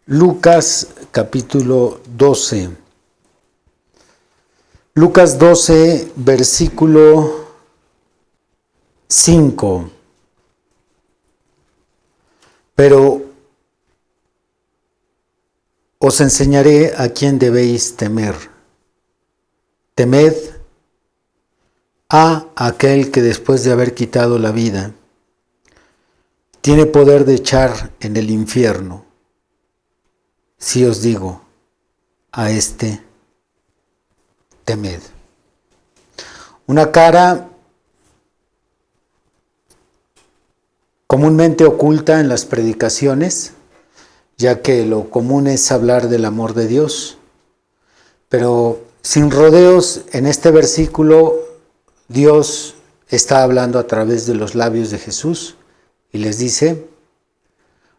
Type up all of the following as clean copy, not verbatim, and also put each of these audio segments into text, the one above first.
Lucas capítulo 12. Lucas 12, versículo 5. Pero os enseñaré a quién debéis temer. Temed a aquel que después de haber quitado la vida, tiene poder de echar en el infierno. Si os digo, a este temed. Una cara comúnmente oculta en las predicaciones, ya que lo común es hablar del amor de Dios. Pero sin rodeos, en este versículo, Dios está hablando a través de los labios de Jesús y les dice: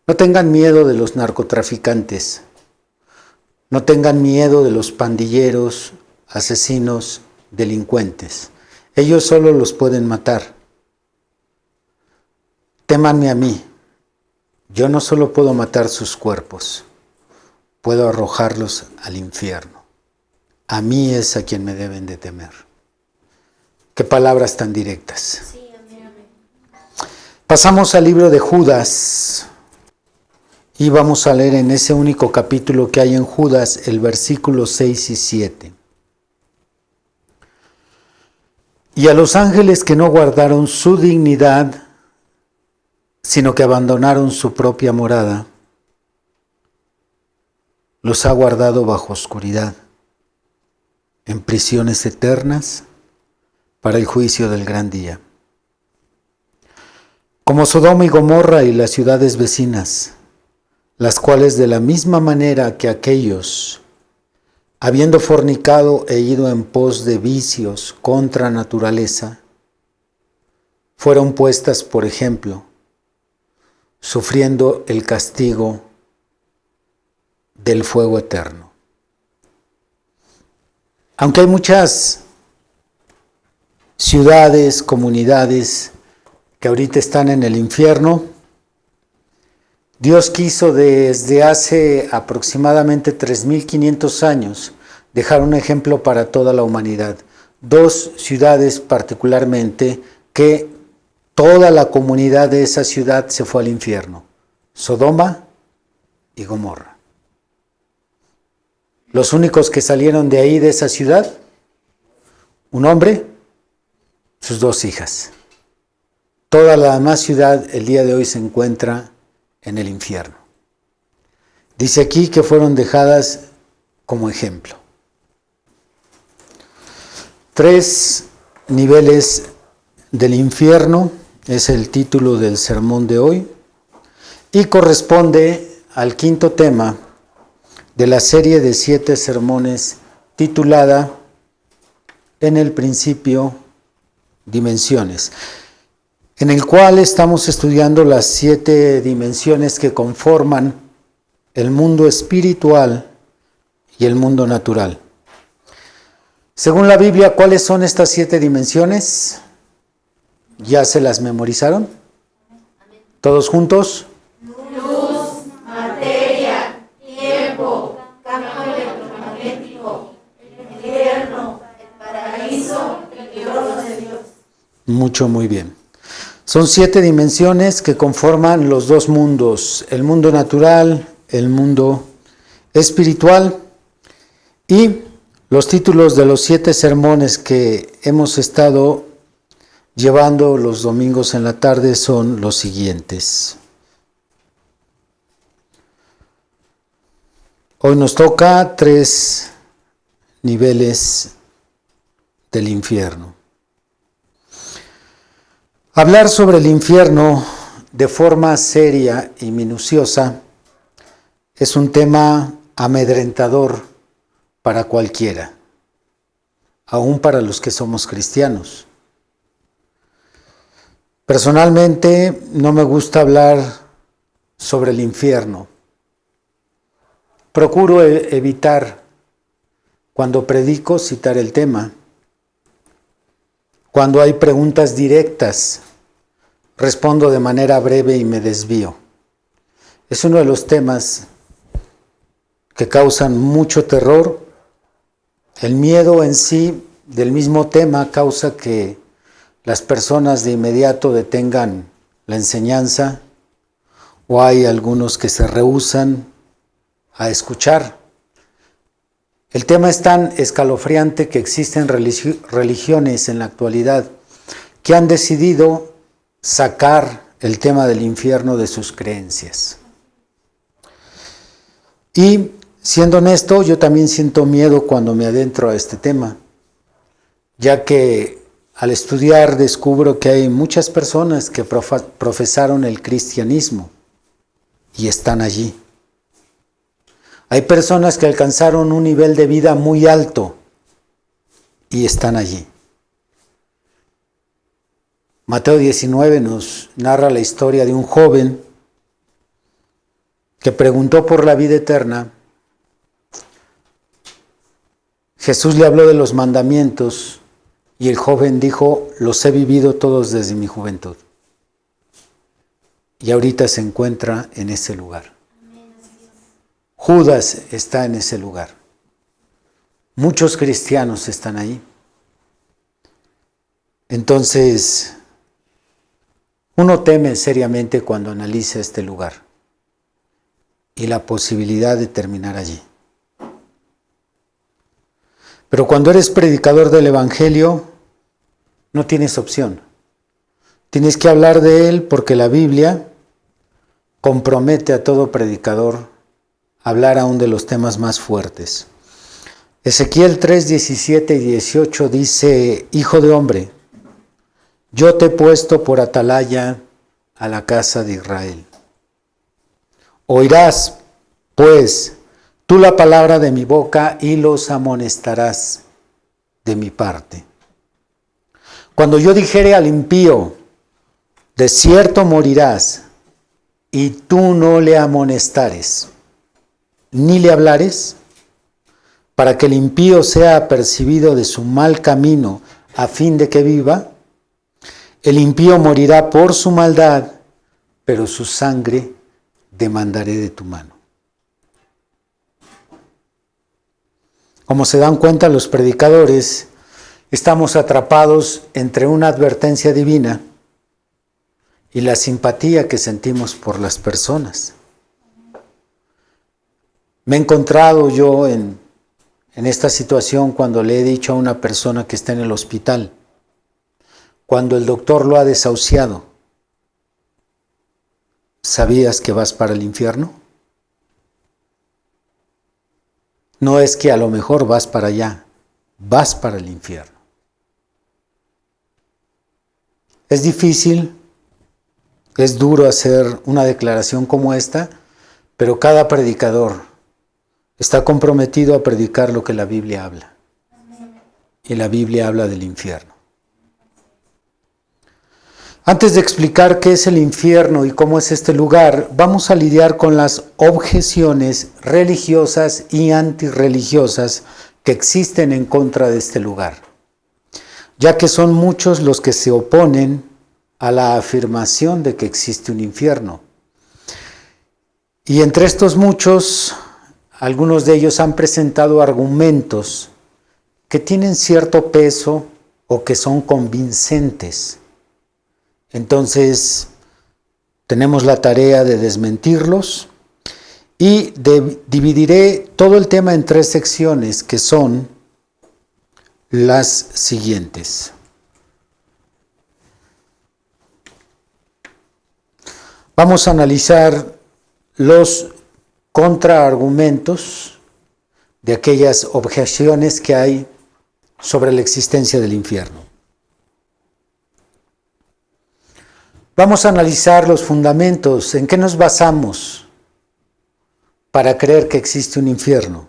no tengan miedo de los narcotraficantes, no tengan miedo de los pandilleros, asesinos, delincuentes. Ellos solo los pueden matar. Témanme a mí. Yo no solo puedo matar sus cuerpos, puedo arrojarlos al infierno. A mí es a quien me deben de temer. Qué palabras tan directas. Sí, amén, amén. Pasamos al libro de Judas y vamos a leer en ese único capítulo que hay en Judas el versículo 6 y 7. Y a los ángeles que no guardaron su dignidad, sino que abandonaron su propia morada, los ha guardado bajo oscuridad, en prisiones eternas, para el juicio del gran día. Como Sodoma y Gomorra y las ciudades vecinas, las cuales de la misma manera que aquellos, habiendo fornicado e ido en pos de vicios contra naturaleza, fueron puestas por ejemplo, sufriendo el castigo del fuego eterno. Aunque hay muchas ciudades, comunidades que ahorita están en el infierno, Dios quiso desde hace aproximadamente 3.500 años dejar un ejemplo para toda la humanidad. Dos ciudades particularmente que toda la comunidad de esa ciudad se fue al infierno: Sodoma y Gomorra. Los únicos que salieron de ahí, de esa ciudad, un hombre, sus dos hijas. Toda la demás ciudad el día de hoy se encuentra en el infierno. Dice aquí que fueron dejadas como ejemplo. 3 niveles del infierno es el título del sermón de hoy y corresponde al quinto tema de la serie de 7 sermones titulada En el principio, dimensiones, en el cual estamos estudiando las 7 dimensiones que conforman el mundo espiritual y el mundo natural. Según la Biblia, ¿cuáles son estas 7 dimensiones? ¿Ya se las memorizaron? ¿Todos juntos? Luz, materia, tiempo, campo electromagnético, el infierno, el paraíso y el trono de Dios. Muy bien. Son 7 dimensiones que conforman los dos mundos, el mundo natural, el mundo espiritual, y los títulos de los 7 sermones que hemos estado llevando los domingos en la tarde son los siguientes. Hoy nos toca 3 niveles del infierno. Hablar sobre el infierno de forma seria y minuciosa es un tema amedrentador para cualquiera, aún para los que somos cristianos. Personalmente no me gusta hablar sobre el infierno. Procuro evitar, cuando predico, citar el tema. Cuando hay preguntas directas, respondo de manera breve y me desvío. Es uno de los temas que causan mucho terror. El miedo en sí del mismo tema causa que las personas de inmediato detengan la enseñanza, o hay algunos que se rehúsan a escuchar. El tema es tan escalofriante que existen religiones en la actualidad que han decidido sacar el tema del infierno de sus creencias. Y siendo honesto, yo también siento miedo cuando me adentro a este tema, ya que al estudiar descubro que hay muchas personas que profesaron el cristianismo y están allí. Hay personas que alcanzaron un nivel de vida muy alto y están allí. Mateo 19 nos narra la historia de un joven que preguntó por la vida eterna. Jesús le habló de los mandamientos y el joven dijo: los he vivido todos desde mi juventud. Y ahorita se encuentra en ese lugar. Judas está en ese lugar. Muchos cristianos están ahí. Entonces, uno teme seriamente cuando analiza este lugar y la posibilidad de terminar allí. Pero cuando eres predicador del Evangelio, no tienes opción. Tienes que hablar de él porque la Biblia compromete a todo predicador a hablar aún de los temas más fuertes. Ezequiel 3, 17 y 18 dice: Hijo de hombre, yo te he puesto por atalaya a la casa de Israel. Oirás, pues, tú la palabra de mi boca y los amonestarás de mi parte. Cuando yo dijere al impío: de cierto morirás, y tú no le amonestares, ni le hablares, para que el impío sea apercibido de su mal camino, a fin de que viva, el impío morirá por su maldad, pero su sangre demandaré de tu mano. Como se dan cuenta los predicadores, estamos atrapados entre una advertencia divina y la simpatía que sentimos por las personas. Me he encontrado yo en esta situación cuando le he dicho a una persona que está en el hospital, cuando el doctor lo ha desahuciado: ¿sabías que vas para el infierno? No es que a lo mejor vas para allá, vas para el infierno. Es difícil, es duro hacer una declaración como esta, pero cada predicador está comprometido a predicar lo que la Biblia habla. Y la Biblia habla del infierno. Antes de explicar qué es el infierno y cómo es este lugar, vamos a lidiar con las objeciones religiosas y antirreligiosas que existen en contra de este lugar, ya que son muchos los que se oponen a la afirmación de que existe un infierno. Y entre estos muchos, algunos de ellos han presentado argumentos que tienen cierto peso o que son convincentes. Entonces, tenemos la tarea de desmentirlos y dividiré todo el tema en 3 secciones que son las siguientes. Vamos a analizar los contraargumentos de aquellas objeciones que hay sobre la existencia del infierno. Vamos a analizar los fundamentos, en qué nos basamos para creer que existe un infierno.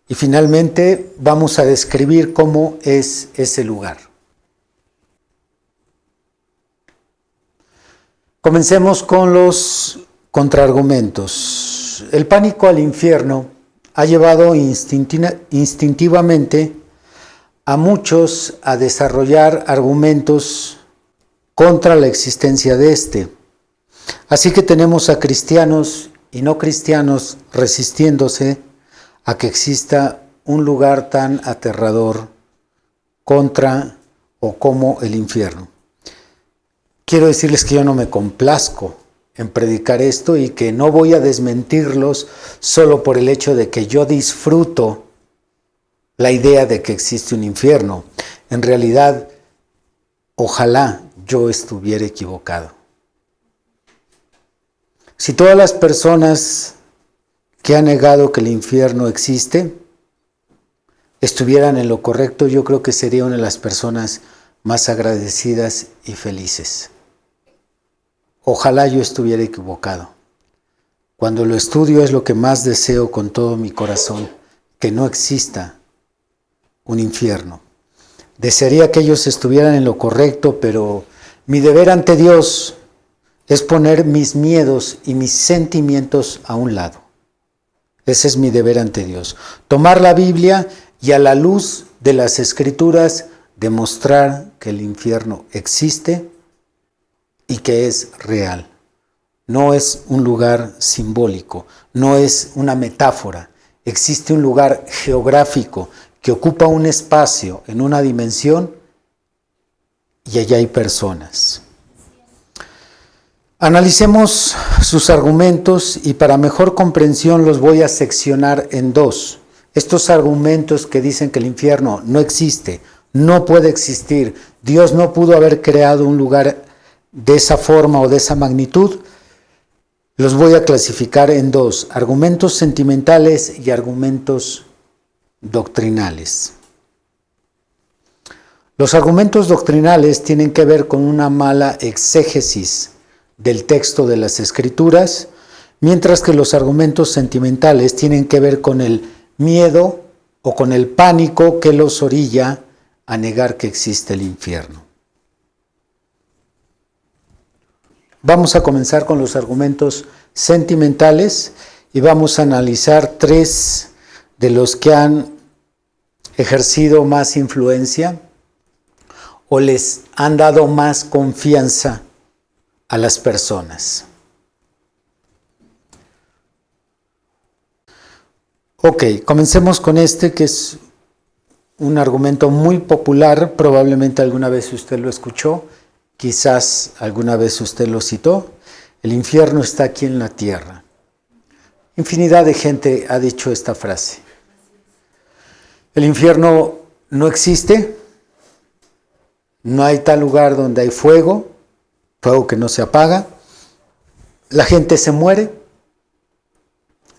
Y finalmente vamos a describir cómo es ese lugar. Comencemos con los contraargumentos. El pánico al infierno ha llevado instintivamente a muchos a desarrollar argumentos contra la existencia de este. Así que tenemos a cristianos y no cristianos resistiéndose a que exista un lugar tan aterrador contra o como el infierno. Quiero decirles que yo no me complazco en predicar esto y que no voy a desmentirlos solo por el hecho de que yo disfruto la idea de que existe un infierno. En realidad, ojalá yo estuviera equivocado. Si todas las personas que han negado que el infierno existe estuvieran en lo correcto, yo creo que sería una de las personas más agradecidas y felices. Ojalá yo estuviera equivocado. Cuando lo estudio es lo que más deseo con todo mi corazón, que no exista un infierno. Desearía que ellos estuvieran en lo correcto, pero mi deber ante Dios es poner mis miedos y mis sentimientos a un lado. Ese es mi deber ante Dios. Tomar la Biblia y a la luz de las Escrituras demostrar que el infierno existe y que es real. No es un lugar simbólico, no es una metáfora. Existe un lugar geográfico que ocupa un espacio en una dimensión y allá hay personas. Analicemos sus argumentos y para mejor comprensión los voy a seccionar en dos. Estos argumentos que dicen que el infierno no existe, no puede existir, Dios no pudo haber creado un lugar de esa forma o de esa magnitud, los voy a clasificar en dos: argumentos sentimentales y argumentos doctrinales. Los argumentos doctrinales tienen que ver con una mala exégesis del texto de las Escrituras, mientras que los argumentos sentimentales tienen que ver con el miedo o con el pánico que los orilla a negar que existe el infierno. Vamos a comenzar con los argumentos sentimentales y vamos a analizar tres de los que han ejercido más influencia o les han dado más confianza a las personas. Ok, comencemos con este que es un argumento muy popular, probablemente alguna vez usted lo escuchó, quizás alguna vez usted lo citó: el infierno está aquí en la tierra. Infinidad de gente ha dicho esta frase. El infierno no existe, no hay tal lugar donde hay fuego que no se apaga, la gente se muere,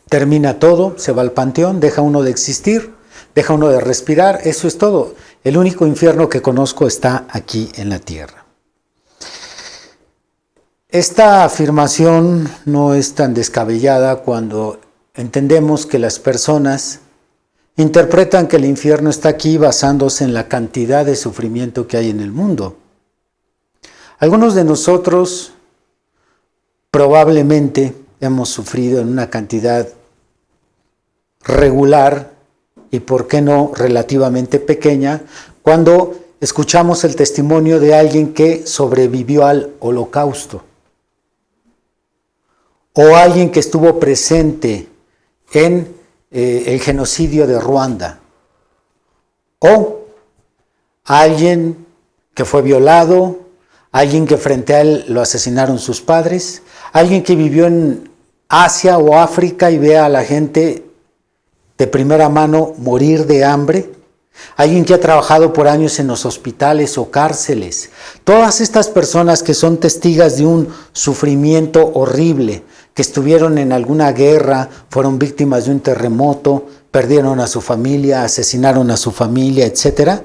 termina todo, se va al panteón, deja uno de existir, deja uno de respirar, eso es todo. El único infierno que conozco está aquí en la tierra. Esta afirmación no es tan descabellada cuando entendemos que las personas interpretan que el infierno está aquí basándose en la cantidad de sufrimiento que hay en el mundo. Algunos de nosotros probablemente hemos sufrido en una cantidad regular y, por qué no, relativamente pequeña, cuando escuchamos el testimonio de alguien que sobrevivió al Holocausto, o alguien que estuvo presente en el genocidio de Ruanda, o alguien que fue violado, alguien que frente a él lo asesinaron sus padres, alguien que vivió en Asia o África y ve a la gente de primera mano morir de hambre, alguien que ha trabajado por años en los hospitales o cárceles. Todas estas personas que son testigos de un sufrimiento horrible, que estuvieron en alguna guerra, fueron víctimas de un terremoto, perdieron a su familia, asesinaron a su familia, etc.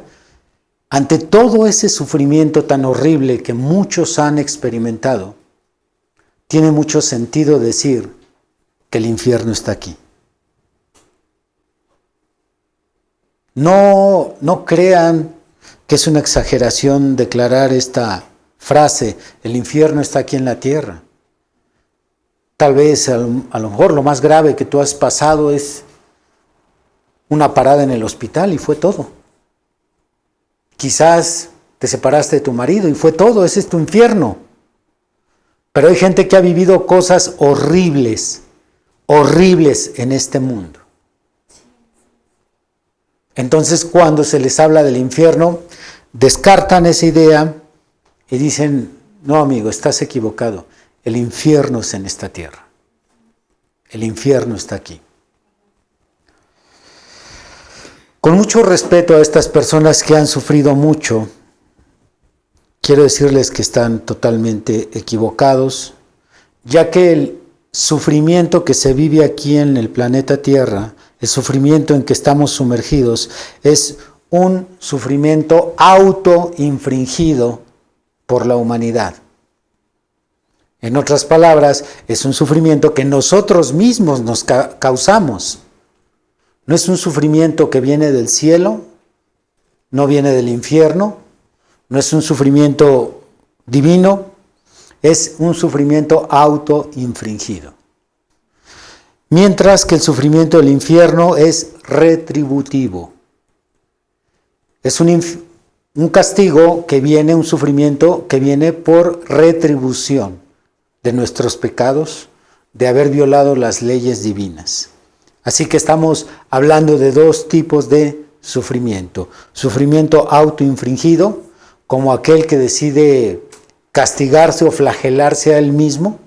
Ante todo ese sufrimiento tan horrible que muchos han experimentado, tiene mucho sentido decir que el infierno está aquí. No crean que es una exageración declarar esta frase: el infierno está aquí en la tierra. Tal vez a lo mejor lo más grave que tú has pasado es una parada en el hospital y fue todo. Quizás te separaste de tu marido y fue todo, ese es tu infierno. Pero hay gente que ha vivido cosas horribles, horribles en este mundo. Entonces, cuando se les habla del infierno, descartan esa idea y dicen, no, amigo, estás equivocado. El infierno es en esta tierra. El infierno está aquí. Con mucho respeto a estas personas que han sufrido mucho, quiero decirles que están totalmente equivocados, ya que el sufrimiento que se vive aquí en el planeta Tierra, el sufrimiento en que estamos sumergidos, es un sufrimiento autoinfringido por la humanidad. En otras palabras, es un sufrimiento que nosotros mismos nos causamos. No es un sufrimiento que viene del cielo, no viene del infierno, no es un sufrimiento divino, es un sufrimiento autoinfringido. Mientras que el sufrimiento del infierno es retributivo. Es un castigo que viene, un sufrimiento que viene por retribución de nuestros pecados, de haber violado las leyes divinas. Así que estamos hablando de dos tipos de sufrimiento. Sufrimiento autoinfringido, como aquel que decide castigarse o flagelarse a él mismo,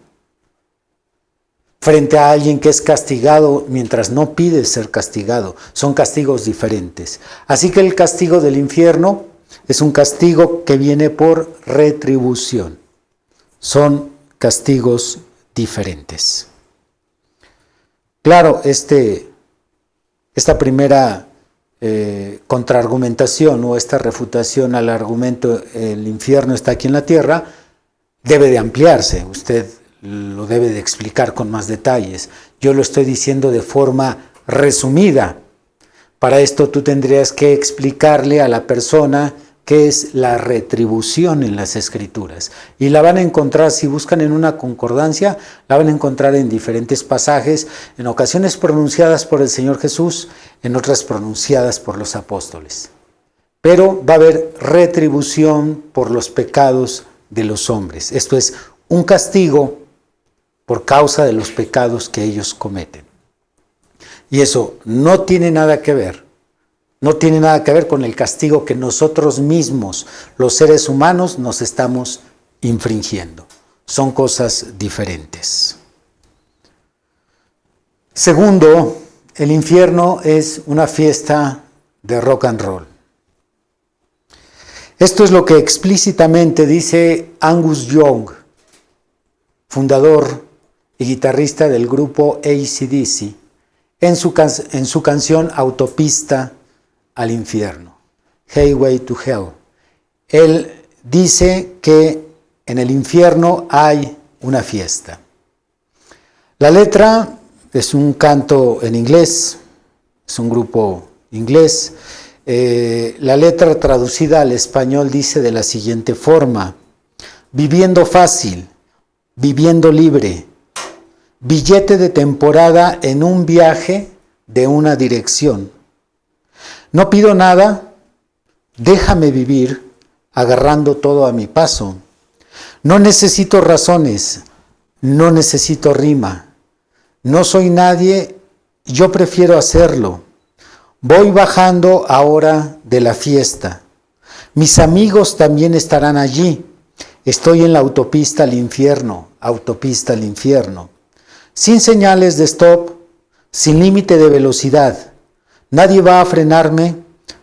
frente a alguien que es castigado mientras no pide ser castigado. Son castigos diferentes. Así que el castigo del infierno es un castigo que viene por retribución. Son castigos diferentes. Claro, esta primera contraargumentación o esta refutación al argumento el infierno está aquí en la tierra debe de ampliarse. Usted lo debe de explicar con más detalles. Yo lo estoy diciendo de forma resumida. Para esto tú tendrías que explicarle a la persona qué es la retribución en las Escrituras. Y la van a encontrar, si buscan en una concordancia, la van a encontrar en diferentes pasajes, en ocasiones pronunciadas por el Señor Jesús, en otras pronunciadas por los apóstoles. Pero va a haber retribución por los pecados de los hombres. Esto es un castigo por causa de los pecados que ellos cometen. Y eso no tiene nada que ver. No tiene nada que ver con el castigo que nosotros mismos, los seres humanos, nos estamos infringiendo. Son cosas diferentes. Segundo, el infierno es una fiesta de rock and roll. Esto es lo que explícitamente dice Angus Young, fundador y guitarrista del grupo AC/DC, en su canción Autopista al infierno, Highway to Hell. Él dice que en el infierno hay una fiesta. La letra es un canto en inglés, es un grupo inglés. La letra traducida al español dice de la siguiente forma: viviendo fácil, viviendo libre, billete de temporada en un viaje de una dirección. No pido nada, déjame vivir, agarrando todo a mi paso. No necesito razones, no necesito rima. No soy nadie, yo prefiero hacerlo. Voy bajando ahora de la fiesta. Mis amigos también estarán allí. Estoy en la autopista al infierno, autopista al infierno. Sin señales de stop, sin límite de velocidad. Nadie va a frenarme,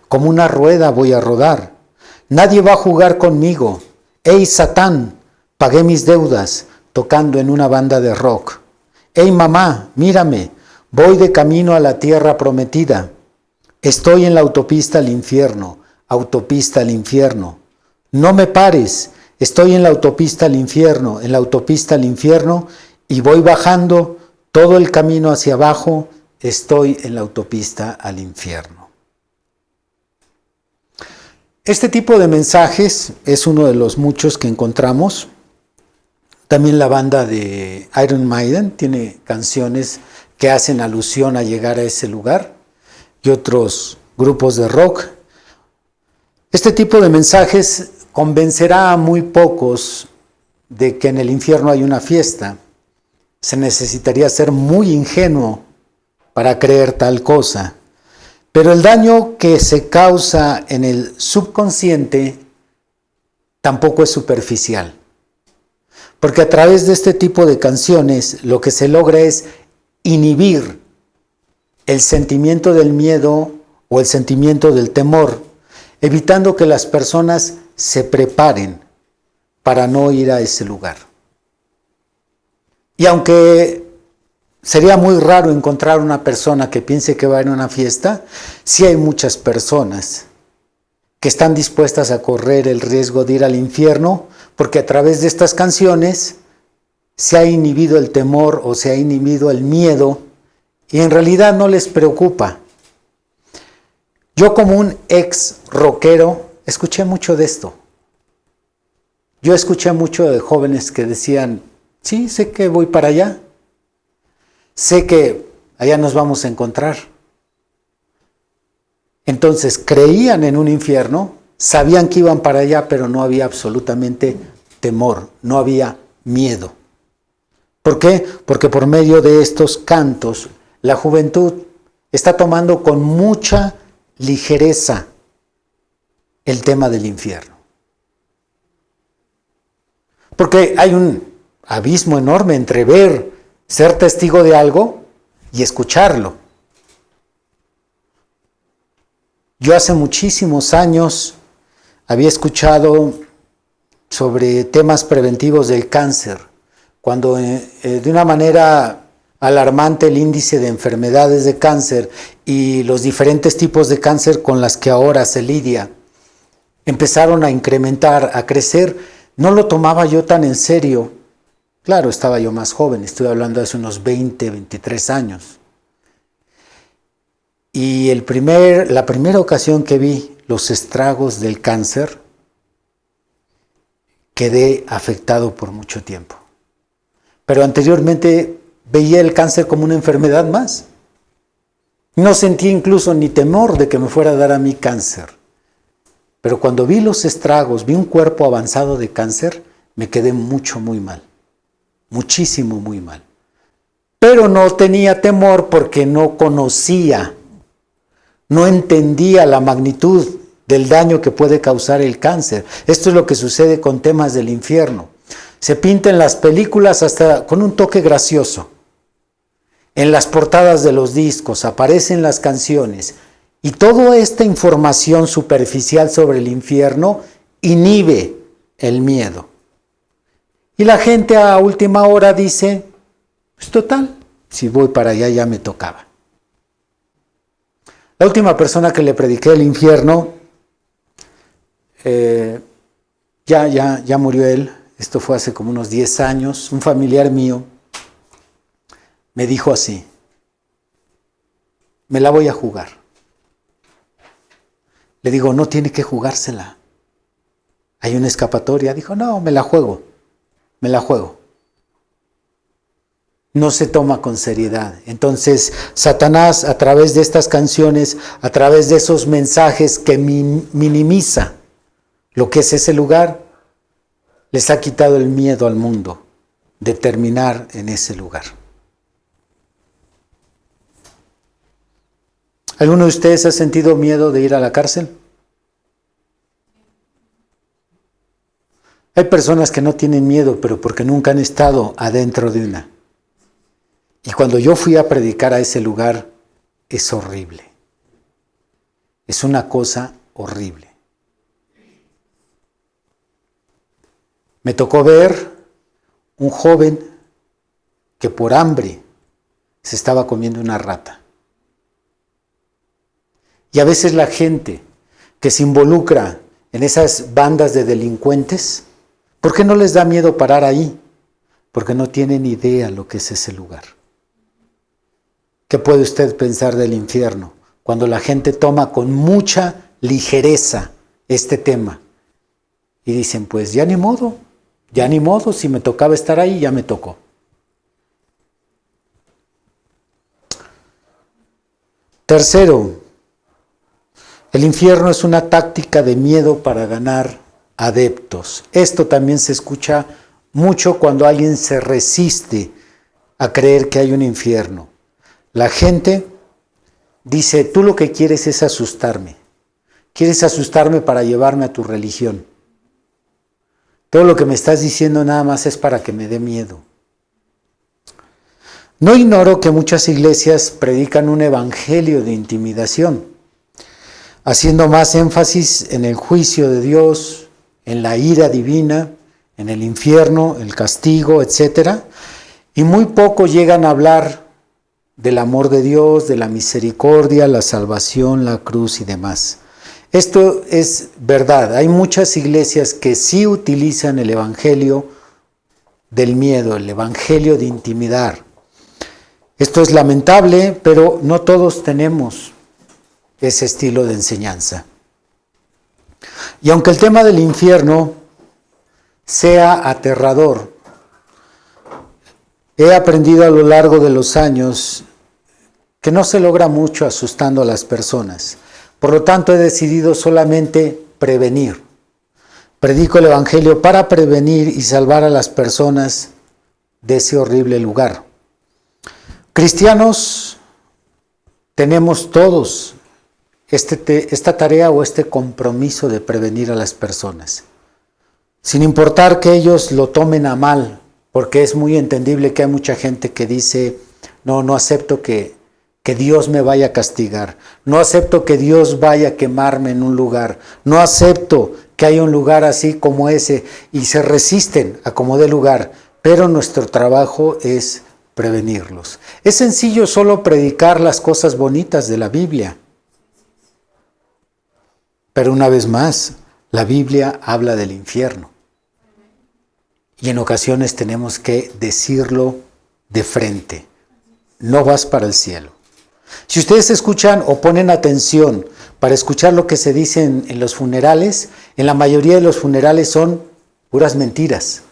como una rueda voy a rodar. Nadie va a jugar conmigo. ¡Ey, Satán! Pagué mis deudas tocando en una banda de rock. ¡Ey, mamá! Mírame, voy de camino a la tierra prometida. Estoy en la autopista al infierno, autopista al infierno. No me pares, estoy en la autopista al infierno, en la autopista al infierno, y voy bajando todo el camino hacia abajo. Estoy en la autopista al infierno. Este tipo de mensajes es uno de los muchos que encontramos. También la banda de Iron Maiden tiene canciones que hacen alusión a llegar a ese lugar, y otros grupos de rock. Este tipo de mensajes convencerá a muy pocos de que en el infierno hay una fiesta, Se necesitaría ser muy ingenuo para creer tal cosa. Pero el daño que se causa en el subconsciente tampoco es superficial. Porque a través de este tipo de canciones lo que se logra es inhibir el sentimiento del miedo o el sentimiento del temor, evitando que las personas se preparen para no ir a ese lugar. Y aunque sería muy raro encontrar una persona que piense que va a ir a una fiesta, sí hay muchas personas que están dispuestas a correr el riesgo de ir al infierno, porque a través de estas canciones se ha inhibido el temor o se ha inhibido el miedo y en realidad no les preocupa. Yo como un ex rockero escuché mucho de esto. Yo escuché mucho de jóvenes que decían, sí, sé que voy para allá, sé que allá nos vamos a encontrar. Entonces creían en un infierno, sabían que iban para allá, pero no había absolutamente temor, no había miedo. ¿Por qué? Porque por medio de estos cantos, la juventud está tomando con mucha ligereza el tema del infierno. Porque hay un abismo enorme entre ver, ser testigo de algo y escucharlo. Yo hace muchísimos años había escuchado sobre temas preventivos del cáncer, cuando de una manera alarmante el índice de enfermedades de cáncer y los diferentes tipos de cáncer con las que ahora se lidia empezaron a incrementar, a crecer. No lo tomaba yo tan en serio. Claro, estaba yo más joven, estoy hablando de hace unos 20, 23 años. Y la primera ocasión que vi los estragos del cáncer, quedé afectado por mucho tiempo. Pero anteriormente veía el cáncer como una enfermedad más. No sentí incluso ni temor de que me fuera a dar a mí cáncer. Pero cuando vi los estragos, vi un cuerpo avanzado de cáncer, me quedé muy mal. Muchísimo, muy mal. Pero no tenía temor porque no conocía, no entendía la magnitud del daño que puede causar el cáncer. Esto es lo que sucede con temas del infierno. Se pinta en las películas hasta con un toque gracioso. En las portadas de los discos aparecen las canciones y toda esta información superficial sobre el infierno inhibe el miedo. Y la gente a última hora dice, pues total, si voy para allá ya me tocaba. La última persona que le prediqué el infierno, ya murió él, esto fue hace como unos 10 años, un familiar mío me dijo así, me la voy a jugar. Le digo, no tiene que jugársela, hay una escapatoria. Dijo, no, me la juego. No se toma con seriedad. Entonces, Satanás, a través de estas canciones, a través de esos mensajes que minimiza lo que es ese lugar, les ha quitado el miedo al mundo de terminar en ese lugar. ¿Alguno de ustedes ha sentido miedo de ir a la cárcel? Hay personas que no tienen miedo, pero porque nunca han estado adentro de una. Y cuando yo fui a predicar a ese lugar, es horrible. Es una cosa horrible. Me tocó ver un joven que por hambre se estaba comiendo una rata. Y a veces la gente que se involucra en esas bandas de delincuentes, ¿por qué no les da miedo parar ahí? Porque no tienen idea lo que es ese lugar. ¿Qué puede usted pensar del infierno cuando la gente toma con mucha ligereza este tema? Y dicen, pues ya ni modo, si me tocaba estar ahí, ya me tocó. Tercero, el infierno es una táctica de miedo para ganar adeptos. Esto también se escucha mucho cuando alguien se resiste a creer que hay un infierno. La gente dice, tú lo que quieres es asustarme. Quieres asustarme para llevarme a tu religión. Todo lo que me estás diciendo nada más es para que me dé miedo. No ignoro que muchas iglesias predican un evangelio de intimidación, haciendo más énfasis en el juicio de Dios, en la ira divina, en el infierno, el castigo, etc. Y muy poco llegan a hablar del amor de Dios, de la misericordia, la salvación, la cruz y demás. Esto es verdad. Hay muchas iglesias que sí utilizan el evangelio del miedo, el evangelio de intimidar. Esto es lamentable, pero no todos tenemos ese estilo de enseñanza. Y aunque el tema del infierno sea aterrador, he aprendido a lo largo de los años que no se logra mucho asustando a las personas. Por lo tanto, he decidido solamente prevenir. Predico el evangelio para prevenir y salvar a las personas de ese horrible lugar. Cristianos, tenemos todos esta tarea o este compromiso de prevenir a las personas, sin importar que ellos lo tomen a mal, porque es muy entendible que hay mucha gente que dice, no acepto que Dios me vaya a castigar, no acepto que Dios vaya a quemarme en un lugar, no acepto que haya un lugar así como ese, y se resisten a como dé lugar, pero nuestro trabajo es prevenirlos. Es sencillo solo predicar las cosas bonitas de la Biblia. Pero una vez más, la Biblia habla del infierno. Y en ocasiones tenemos que decirlo de frente. No vas para el cielo. Si ustedes escuchan o ponen atención para escuchar lo que se dice en los funerales, en la mayoría de los funerales son puras mentiras.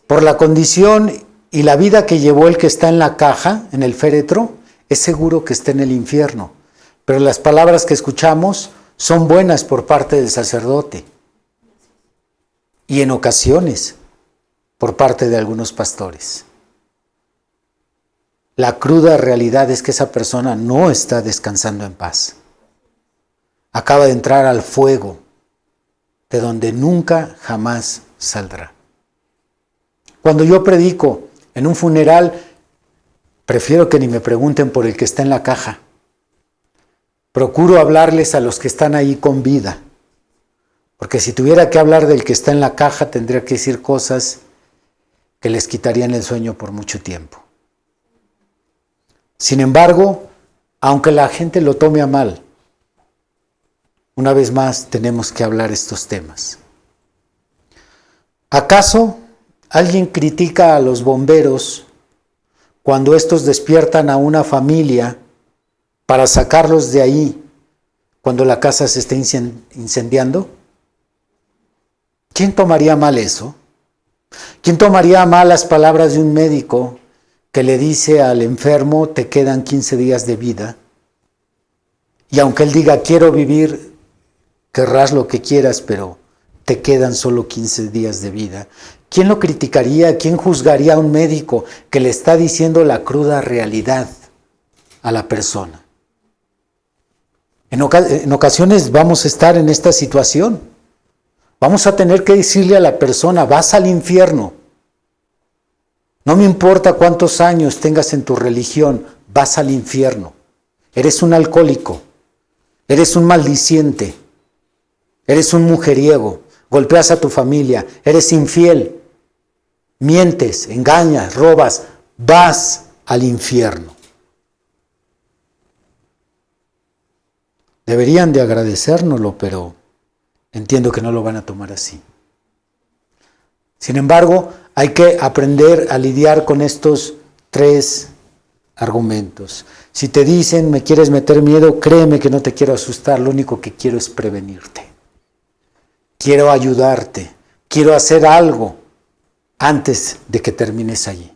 Por la condición y la vida que llevó el que está en la caja, en el féretro, es seguro que está en el infierno. Pero las palabras que escuchamos son buenas por parte del sacerdote. Y en ocasiones, por parte de algunos pastores. La cruda realidad es que esa persona no está descansando en paz. Acaba de entrar al fuego, de donde nunca jamás saldrá. Cuando yo predico en un funeral, prefiero que ni me pregunten por el que está en la caja. Procuro hablarles a los que están ahí con vida. Porque si tuviera que hablar del que está en la caja, tendría que decir cosas que les quitarían el sueño por mucho tiempo. Sin embargo, aunque la gente lo tome a mal, una vez más tenemos que hablar estos temas. ¿Acaso alguien critica a los bomberos cuando estos despiertan a una familia para sacarlos de ahí cuando la casa se está incendiando? ¿Quién tomaría mal eso? ¿Quién tomaría mal las palabras de un médico que le dice al enfermo, te quedan 15 días de vida? Y aunque él diga, quiero vivir, querrás lo que quieras, pero te quedan solo 15 días de vida. ¿Quién lo criticaría? ¿Quién juzgaría a un médico que le está diciendo la cruda realidad a la persona? En ocasiones vamos a estar en esta situación. Vamos a tener que decirle a la persona, vas al infierno. No me importa cuántos años tengas en tu religión, vas al infierno. Eres un alcohólico, eres un maldiciente, eres un mujeriego, golpeas a tu familia, eres infiel, mientes, engañas, robas, vas al infierno. Deberían de agradecérnoslo, pero entiendo que no lo van a tomar así. Sin embargo, hay que aprender a lidiar con estos 3 argumentos. Si te dicen, me quieres meter miedo, créeme que no te quiero asustar, lo único que quiero es prevenirte. Quiero ayudarte, quiero hacer algo antes de que termines allí.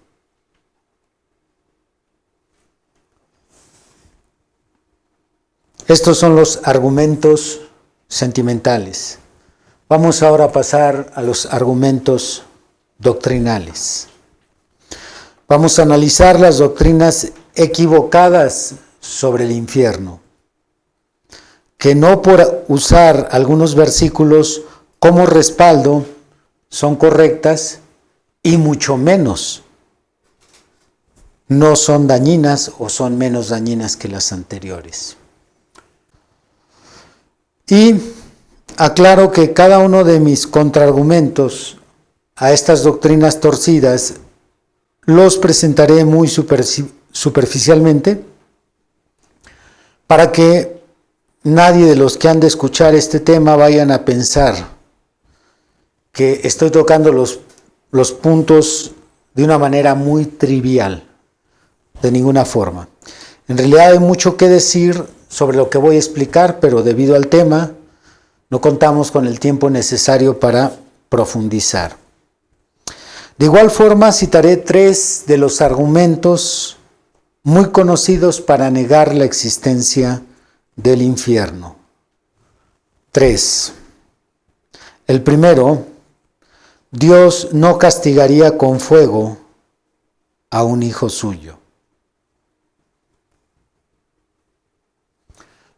Estos son los argumentos sentimentales. Vamos ahora a pasar a los argumentos doctrinales. Vamos a analizar las doctrinas equivocadas sobre el infierno, que no por usar algunos versículos como respaldo son correctas y mucho menos no son dañinas o son menos dañinas que las anteriores. Y aclaro que cada uno de mis contraargumentos a estas doctrinas torcidas los presentaré muy superficialmente para que nadie de los que han de escuchar este tema vayan a pensar que estoy tocando los puntos de una manera muy trivial, de ninguna forma. En realidad hay mucho que decir sobre lo que voy a explicar, pero debido al tema no contamos con el tiempo necesario para profundizar. De igual forma citaré 3 de los argumentos muy conocidos para negar la existencia del infierno. 3. El primero: Dios no castigaría con fuego a un hijo suyo.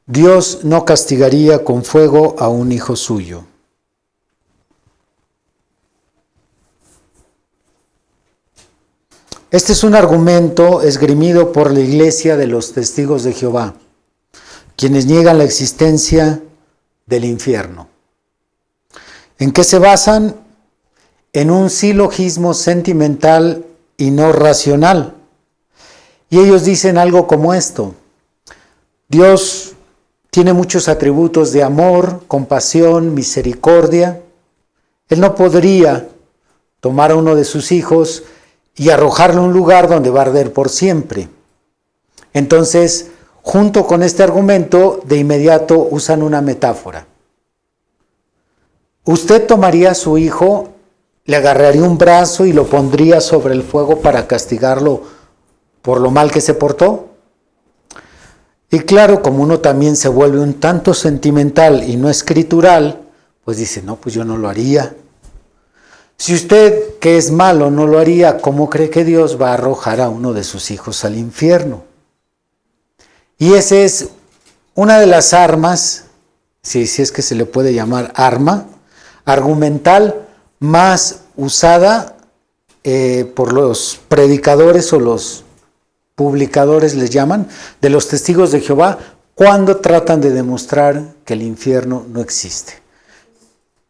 Dios no castigaría con fuego a un hijo suyo. Este es un argumento esgrimido por la Iglesia de los Testigos de Jehová, quienes niegan la existencia del infierno. ¿En qué se basan? En un silogismo sentimental y no racional. Y ellos dicen algo como esto: Dios tiene muchos atributos de amor, compasión, misericordia. Él no podría tomar a uno de sus hijos y arrojarlo a un lugar donde va a arder por siempre. Entonces, junto con este argumento, de inmediato usan una metáfora. Usted tomaría a su hijo, le agarraría un brazo y lo pondría sobre el fuego para castigarlo por lo mal que se portó. Y claro, como uno también se vuelve un tanto sentimental y no escritural, pues dice, no, pues yo no lo haría. Si usted, que es malo, no lo haría, ¿cómo cree que Dios va a arrojar a uno de sus hijos al infierno? Y esa es una de las armas, si es que se le puede llamar arma, argumental más usada por los predicadores o los publicadores, les llaman, de los testigos de Jehová, cuando tratan de demostrar que el infierno no existe.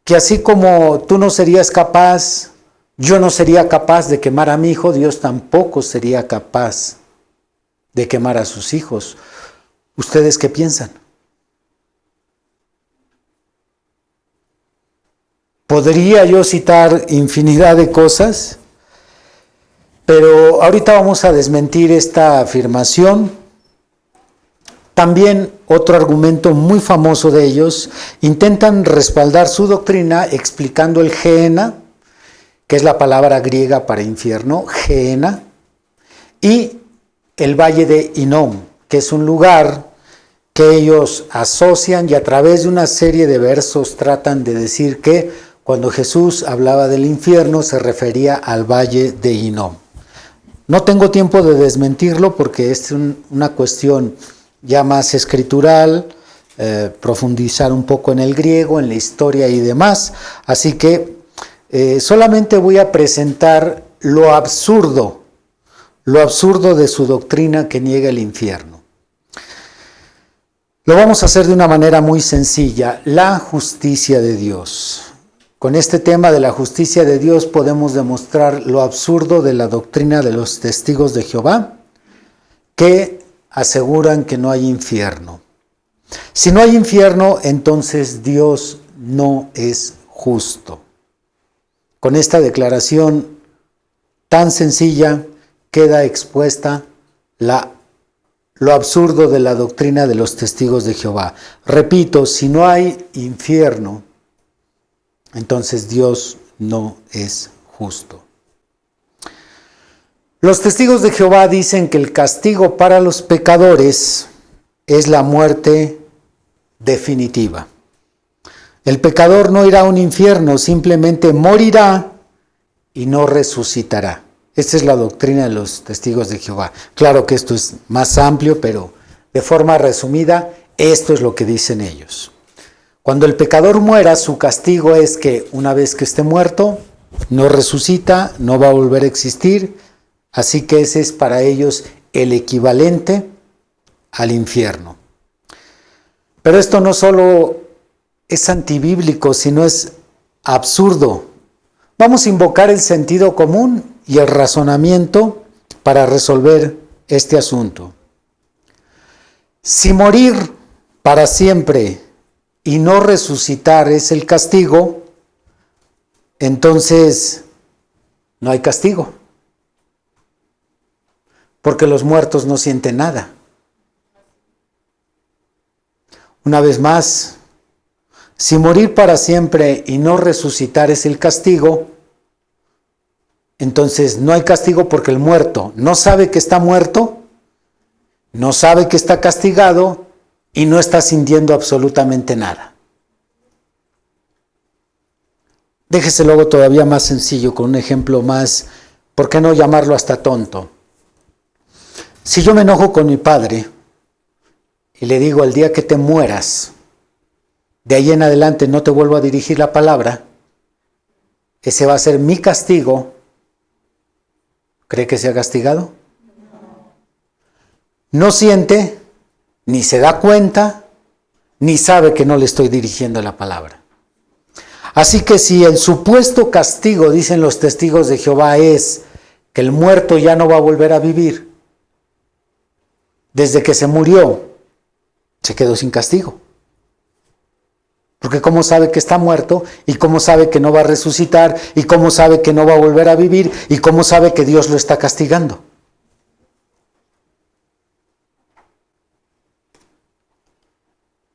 Que así como tú no serías capaz, yo no sería capaz de quemar a mi hijo, Dios tampoco sería capaz de quemar a sus hijos. ¿Ustedes qué piensan? Podría yo citar infinidad de cosas, pero ahorita vamos a desmentir esta afirmación. También otro argumento muy famoso de ellos, intentan respaldar su doctrina explicando el Gehenna, que es la palabra griega para infierno, Gehenna, y el valle de Hinnom, que es un lugar que ellos asocian y a través de una serie de versos tratan de decir que cuando Jesús hablaba del infierno se refería al valle de Hinnom. No tengo tiempo de desmentirlo porque es una cuestión ya más escritural, profundizar un poco en el griego, en la historia y demás. Así que solamente voy a presentar lo absurdo de su doctrina que niega el infierno. Lo vamos a hacer de una manera muy sencilla, la justicia de Dios. Con este tema de la justicia de Dios podemos demostrar lo absurdo de la doctrina de los testigos de Jehová, que aseguran que no hay infierno. Si no hay infierno, entonces Dios no es justo. Con esta declaración tan sencilla queda expuesta lo absurdo de la doctrina de los testigos de Jehová. Repito, si no hay infierno, entonces Dios no es justo. Los testigos de Jehová dicen que el castigo para los pecadores es la muerte definitiva. El pecador no irá a un infierno, simplemente morirá y no resucitará. Esta es la doctrina de los testigos de Jehová. Claro que esto es más amplio, pero de forma resumida, esto es lo que dicen ellos. Cuando el pecador muera, su castigo es que una vez que esté muerto, no resucita, no va a volver a existir, así que ese es para ellos el equivalente al infierno. Pero esto no solo es antibíblico, sino es absurdo. Vamos a invocar el sentido común y el razonamiento para resolver este asunto. Si morir para siempre y no resucitar es el castigo, entonces no hay castigo, porque los muertos no sienten nada. Una vez más, si morir para siempre y no resucitar es el castigo, entonces no hay castigo porque el muerto no sabe que está muerto, no sabe que está castigado y no está sintiendo absolutamente nada. Déjese luego todavía más sencillo con un ejemplo más, ¿por qué no llamarlo hasta tonto? Si yo me enojo con mi padre y le digo el día que te mueras, de ahí en adelante no te vuelvo a dirigir la palabra, ese va a ser mi castigo. ¿Cree que sea castigado? No siente, ni se da cuenta, ni sabe que no le estoy dirigiendo la palabra. Así que si el supuesto castigo, dicen los testigos de Jehová, es que el muerto ya no va a volver a vivir, desde que se murió, se quedó sin castigo. Porque ¿cómo sabe que está muerto? ¿Y cómo sabe que no va a resucitar? ¿Y cómo sabe que no va a volver a vivir? ¿Y cómo sabe que Dios lo está castigando?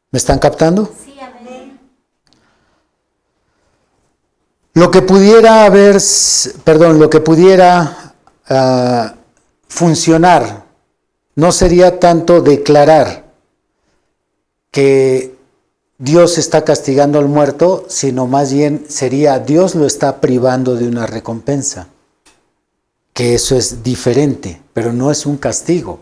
¿Me están captando? Sí, amén. Lo que pudiera funcionar no sería tanto declarar que Dios está castigando al muerto, sino más bien sería Dios lo está privando de una recompensa. Que eso es diferente, pero no es un castigo.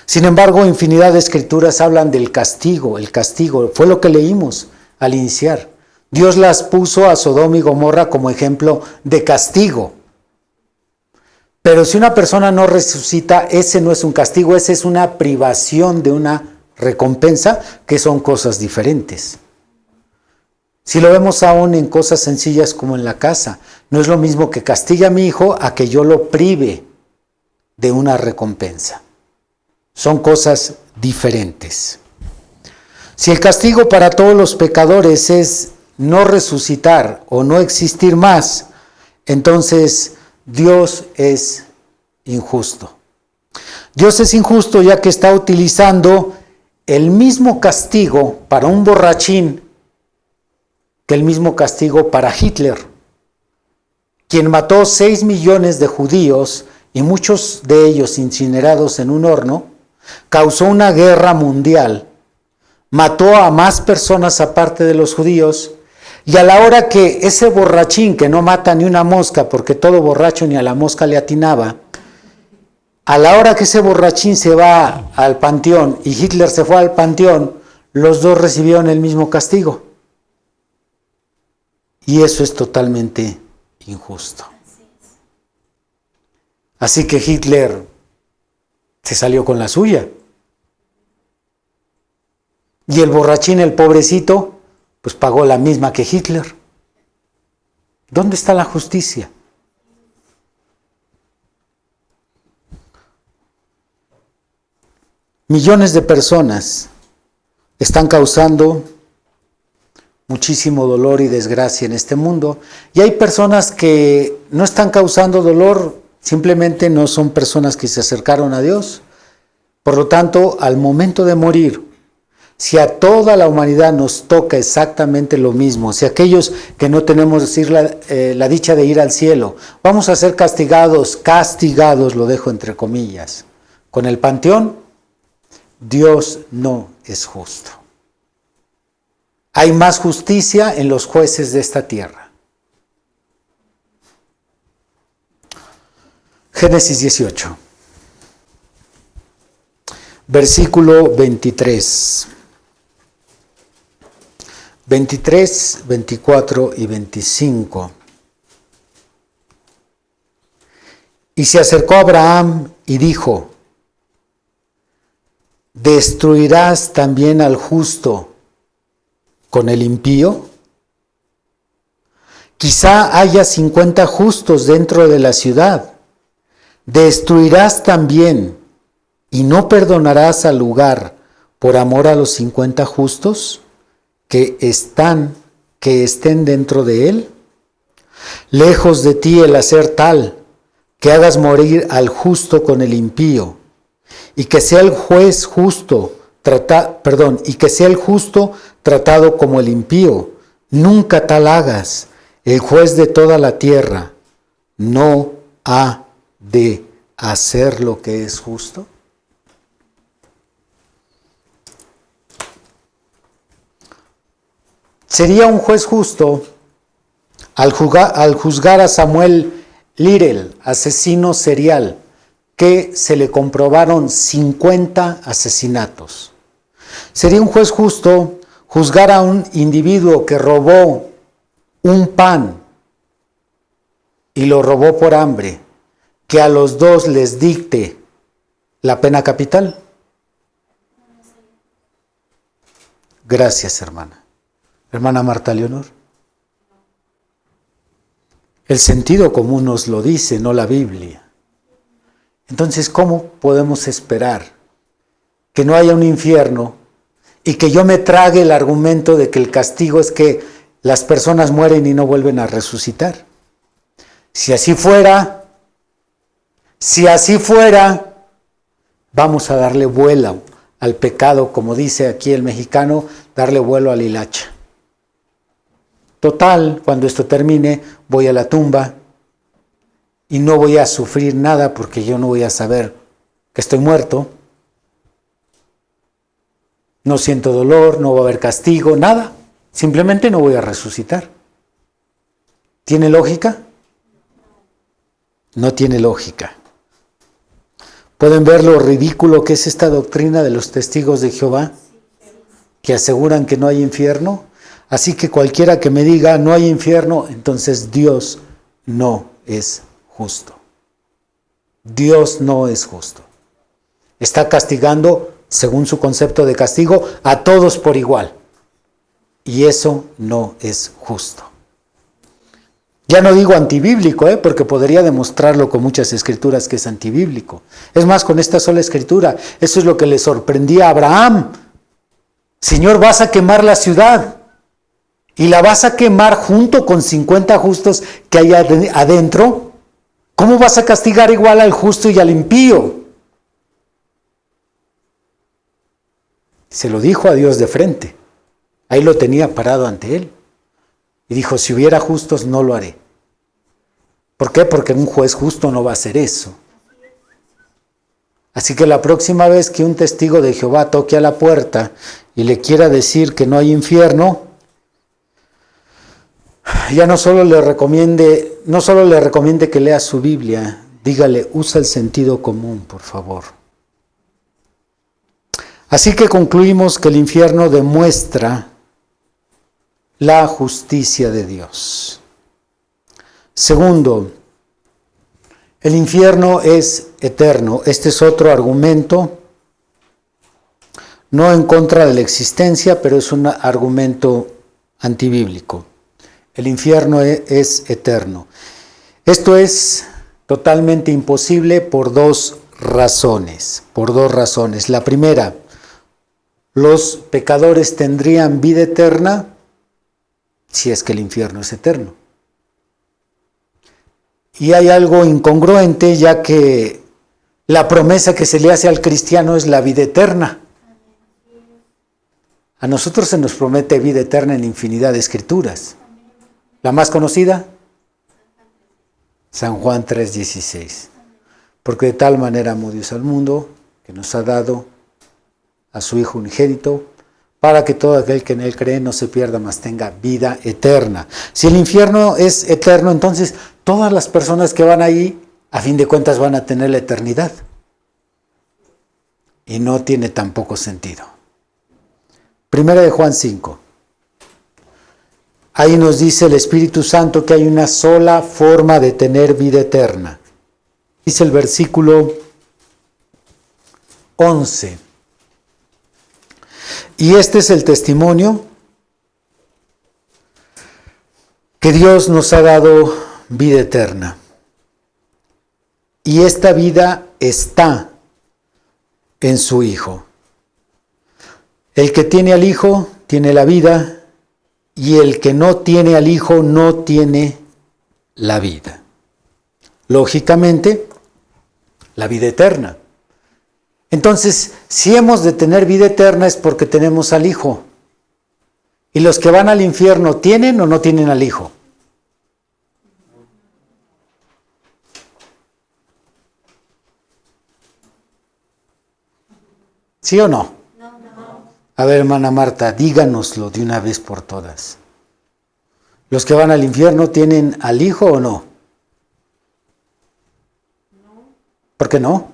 Sin embargo, infinidad de escrituras hablan del castigo. El castigo fue lo que leímos al iniciar. Dios las puso a Sodoma y Gomorra como ejemplo de castigo. Pero si una persona no resucita, ese no es un castigo, ese es una privación de una recompensa, que son cosas diferentes. Si lo vemos aún en cosas sencillas como en la casa, no es lo mismo que castigue a mi hijo a que yo lo prive de una recompensa. Son cosas diferentes. Si el castigo para todos los pecadores es no resucitar o no existir más, entonces Dios es injusto. Dios es injusto ya que está utilizando el mismo castigo para un borrachín que el mismo castigo para Hitler, quien mató 6 millones de judíos y muchos de ellos incinerados en un horno, causó una guerra mundial, mató a más personas aparte de los judíos, y a la hora que ese borrachín que no mata ni una mosca, porque todo borracho ni a la mosca le atinaba, a la hora que ese borrachín se va al panteón y Hitler se fue al panteón, los dos recibieron el mismo castigo. Y eso es totalmente injusto. Así que Hitler se salió con la suya. Y el borrachín, el pobrecito, pues pagó la misma que Hitler. ¿Dónde está la justicia? Millones de personas están causando muchísimo dolor y desgracia en este mundo. Y hay personas que no están causando dolor, simplemente no son personas que se acercaron a Dios. Por lo tanto, al momento de morir, si a toda la humanidad nos toca exactamente lo mismo, si aquellos que no tenemos la dicha de ir al cielo, vamos a ser castigados, lo dejo entre comillas, con el panteón, Dios no es justo. Hay más justicia en los jueces de esta tierra. Génesis 18, versículo 23. 23, 24 y 25. Y se acercó Abraham y dijo: ¿destruirás también al justo con el impío? Quizá haya 50 justos dentro de la ciudad. ¿Destruirás también y no perdonarás al lugar por amor a los 50 justos que estén dentro de él? Lejos de ti el hacer tal, que hagas morir al justo con el impío, y que sea el justo tratado como el impío. Nunca tal hagas. El juez de toda la tierra no ha de hacer lo que es justo. Sería un juez justo al juzgar a Samuel Lirel, asesino serial, que se le comprobaron 50 asesinatos. Sería un juez justo juzgar a un individuo que robó un pan y lo robó por hambre, que a los dos les dicte la pena capital. Gracias, hermana. Hermana Marta Leonor. El sentido común nos lo dice, no la Biblia. Entonces, ¿cómo podemos esperar que no haya un infierno y que yo me trague el argumento de que el castigo es que las personas mueren y no vuelven a resucitar? Si así fuera, vamos a darle vuelo al pecado, como dice aquí el mexicano, darle vuelo a la hilacha. Total, cuando esto termine, voy a la tumba y no voy a sufrir nada porque yo no voy a saber que estoy muerto. No siento dolor, no va a haber castigo, nada. Simplemente no voy a resucitar. ¿Tiene lógica? No tiene lógica. ¿Pueden ver lo ridículo que es esta doctrina de los testigos de Jehová? Que aseguran que no hay infierno. Así que cualquiera que me diga no hay infierno, entonces Dios no es justo. Dios no es justo. Está castigando, según su concepto de castigo, a todos por igual. Y eso no es justo. Ya no digo antibíblico, porque podría demostrarlo con muchas escrituras que es antibíblico. Es más, con esta sola escritura, eso es lo que le sorprendía a Abraham. Señor, vas a quemar la ciudad. Y la vas a quemar junto con 50 justos que hay adentro. ¿Cómo vas a castigar igual al justo y al impío? Se lo dijo a Dios de frente. Ahí lo tenía parado ante él. Y dijo, si hubiera justos no lo haré. ¿Por qué? Porque un juez justo no va a hacer eso. Así que la próxima vez que un testigo de Jehová toque a la puerta y le quiera decir que no hay infierno, ya no solo le recomiende que lea su Biblia, dígale, usa el sentido común, por favor. Así que concluimos que el infierno demuestra la justicia de Dios. Segundo, el infierno es eterno. Este es otro argumento, no en contra de la existencia, pero es un argumento antibíblico. El infierno es eterno. Esto es totalmente imposible por dos razones. La primera, los pecadores tendrían vida eterna si es que el infierno es eterno. Y hay algo incongruente, ya que la promesa que se le hace al cristiano es la vida eterna. A nosotros se nos promete vida eterna en infinidad de escrituras. La más conocida, San Juan 3:16. Porque de tal manera amó Dios al mundo, que nos ha dado a su Hijo unigénito, para que todo aquel que en él cree no se pierda, mas tenga vida eterna. Si el infierno es eterno, entonces todas las personas que van ahí a fin de cuentas van a tener la eternidad. Y no tiene tampoco sentido. Primera de Juan 5. Ahí nos dice el Espíritu Santo que hay una sola forma de tener vida eterna. Dice el versículo 11. Y este es el testimonio que Dios nos ha dado vida eterna. Y esta vida está en su Hijo. El que tiene al Hijo tiene la vida, y el que no tiene al Hijo no tiene la vida. Lógicamente, la vida eterna. Entonces, si hemos de tener vida eterna es porque tenemos al Hijo. ¿Y los que van al infierno tienen o no tienen al Hijo? ¿Sí o no? No. A ver, hermana Marta, díganoslo de una vez por todas. ¿Los que van al infierno tienen al Hijo o no? No. ¿Por qué no?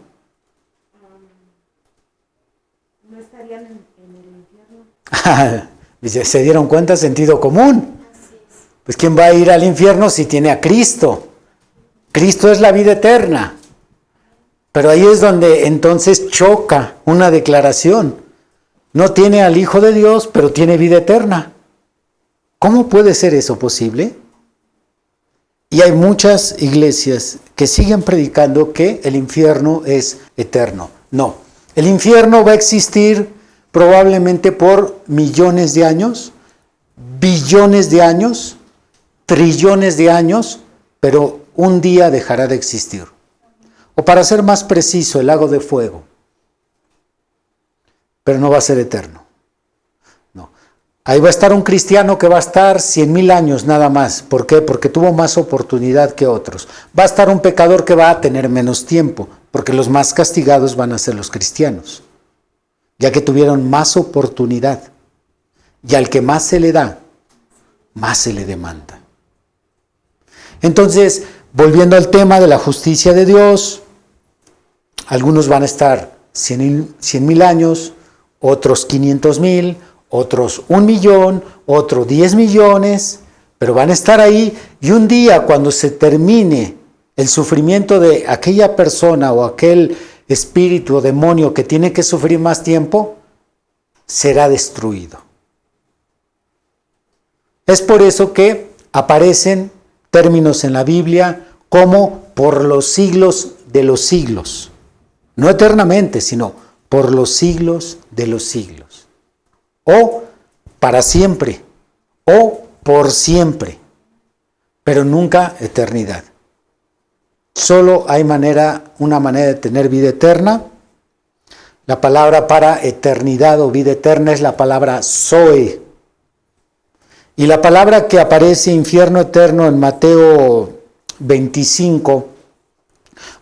No estarían en el infierno. ¿Se dieron cuenta? Sentido común. Así es. Pues ¿quién va a ir al infierno si tiene a Cristo? Cristo es la vida eterna. Pero ahí es donde entonces choca una declaración. No tiene al Hijo de Dios, pero tiene vida eterna. ¿Cómo puede ser eso posible? Y hay muchas iglesias que siguen predicando que el infierno es eterno. No, el infierno va a existir probablemente por millones de años, billones de años, trillones de años, pero un día dejará de existir. O para ser más preciso, el lago de fuego. Pero no va a ser eterno. No. Ahí va a estar un cristiano que va a estar 100,000 años nada más. ¿Por qué? Porque tuvo más oportunidad que otros. Va a estar un pecador que va a tener menos tiempo, porque los más castigados van a ser los cristianos, ya que tuvieron más oportunidad. Y al que más se le da, más se le demanda. Entonces, volviendo al tema de la justicia de Dios, algunos van a estar 100,000 años, otros 500,000, otros 1,000,000, otros 10 millones, pero van a estar ahí y un día cuando se termine el sufrimiento de aquella persona o aquel espíritu o demonio que tiene que sufrir más tiempo, será destruido. Es por eso que aparecen términos en la Biblia como por los siglos de los siglos. No eternamente, sino por los siglos de los siglos. O para siempre, o por siempre, pero nunca eternidad. Solo hay una manera de tener vida eterna. La palabra para eternidad o vida eterna es la palabra Zoe. Y la palabra que aparece infierno eterno en Mateo 25,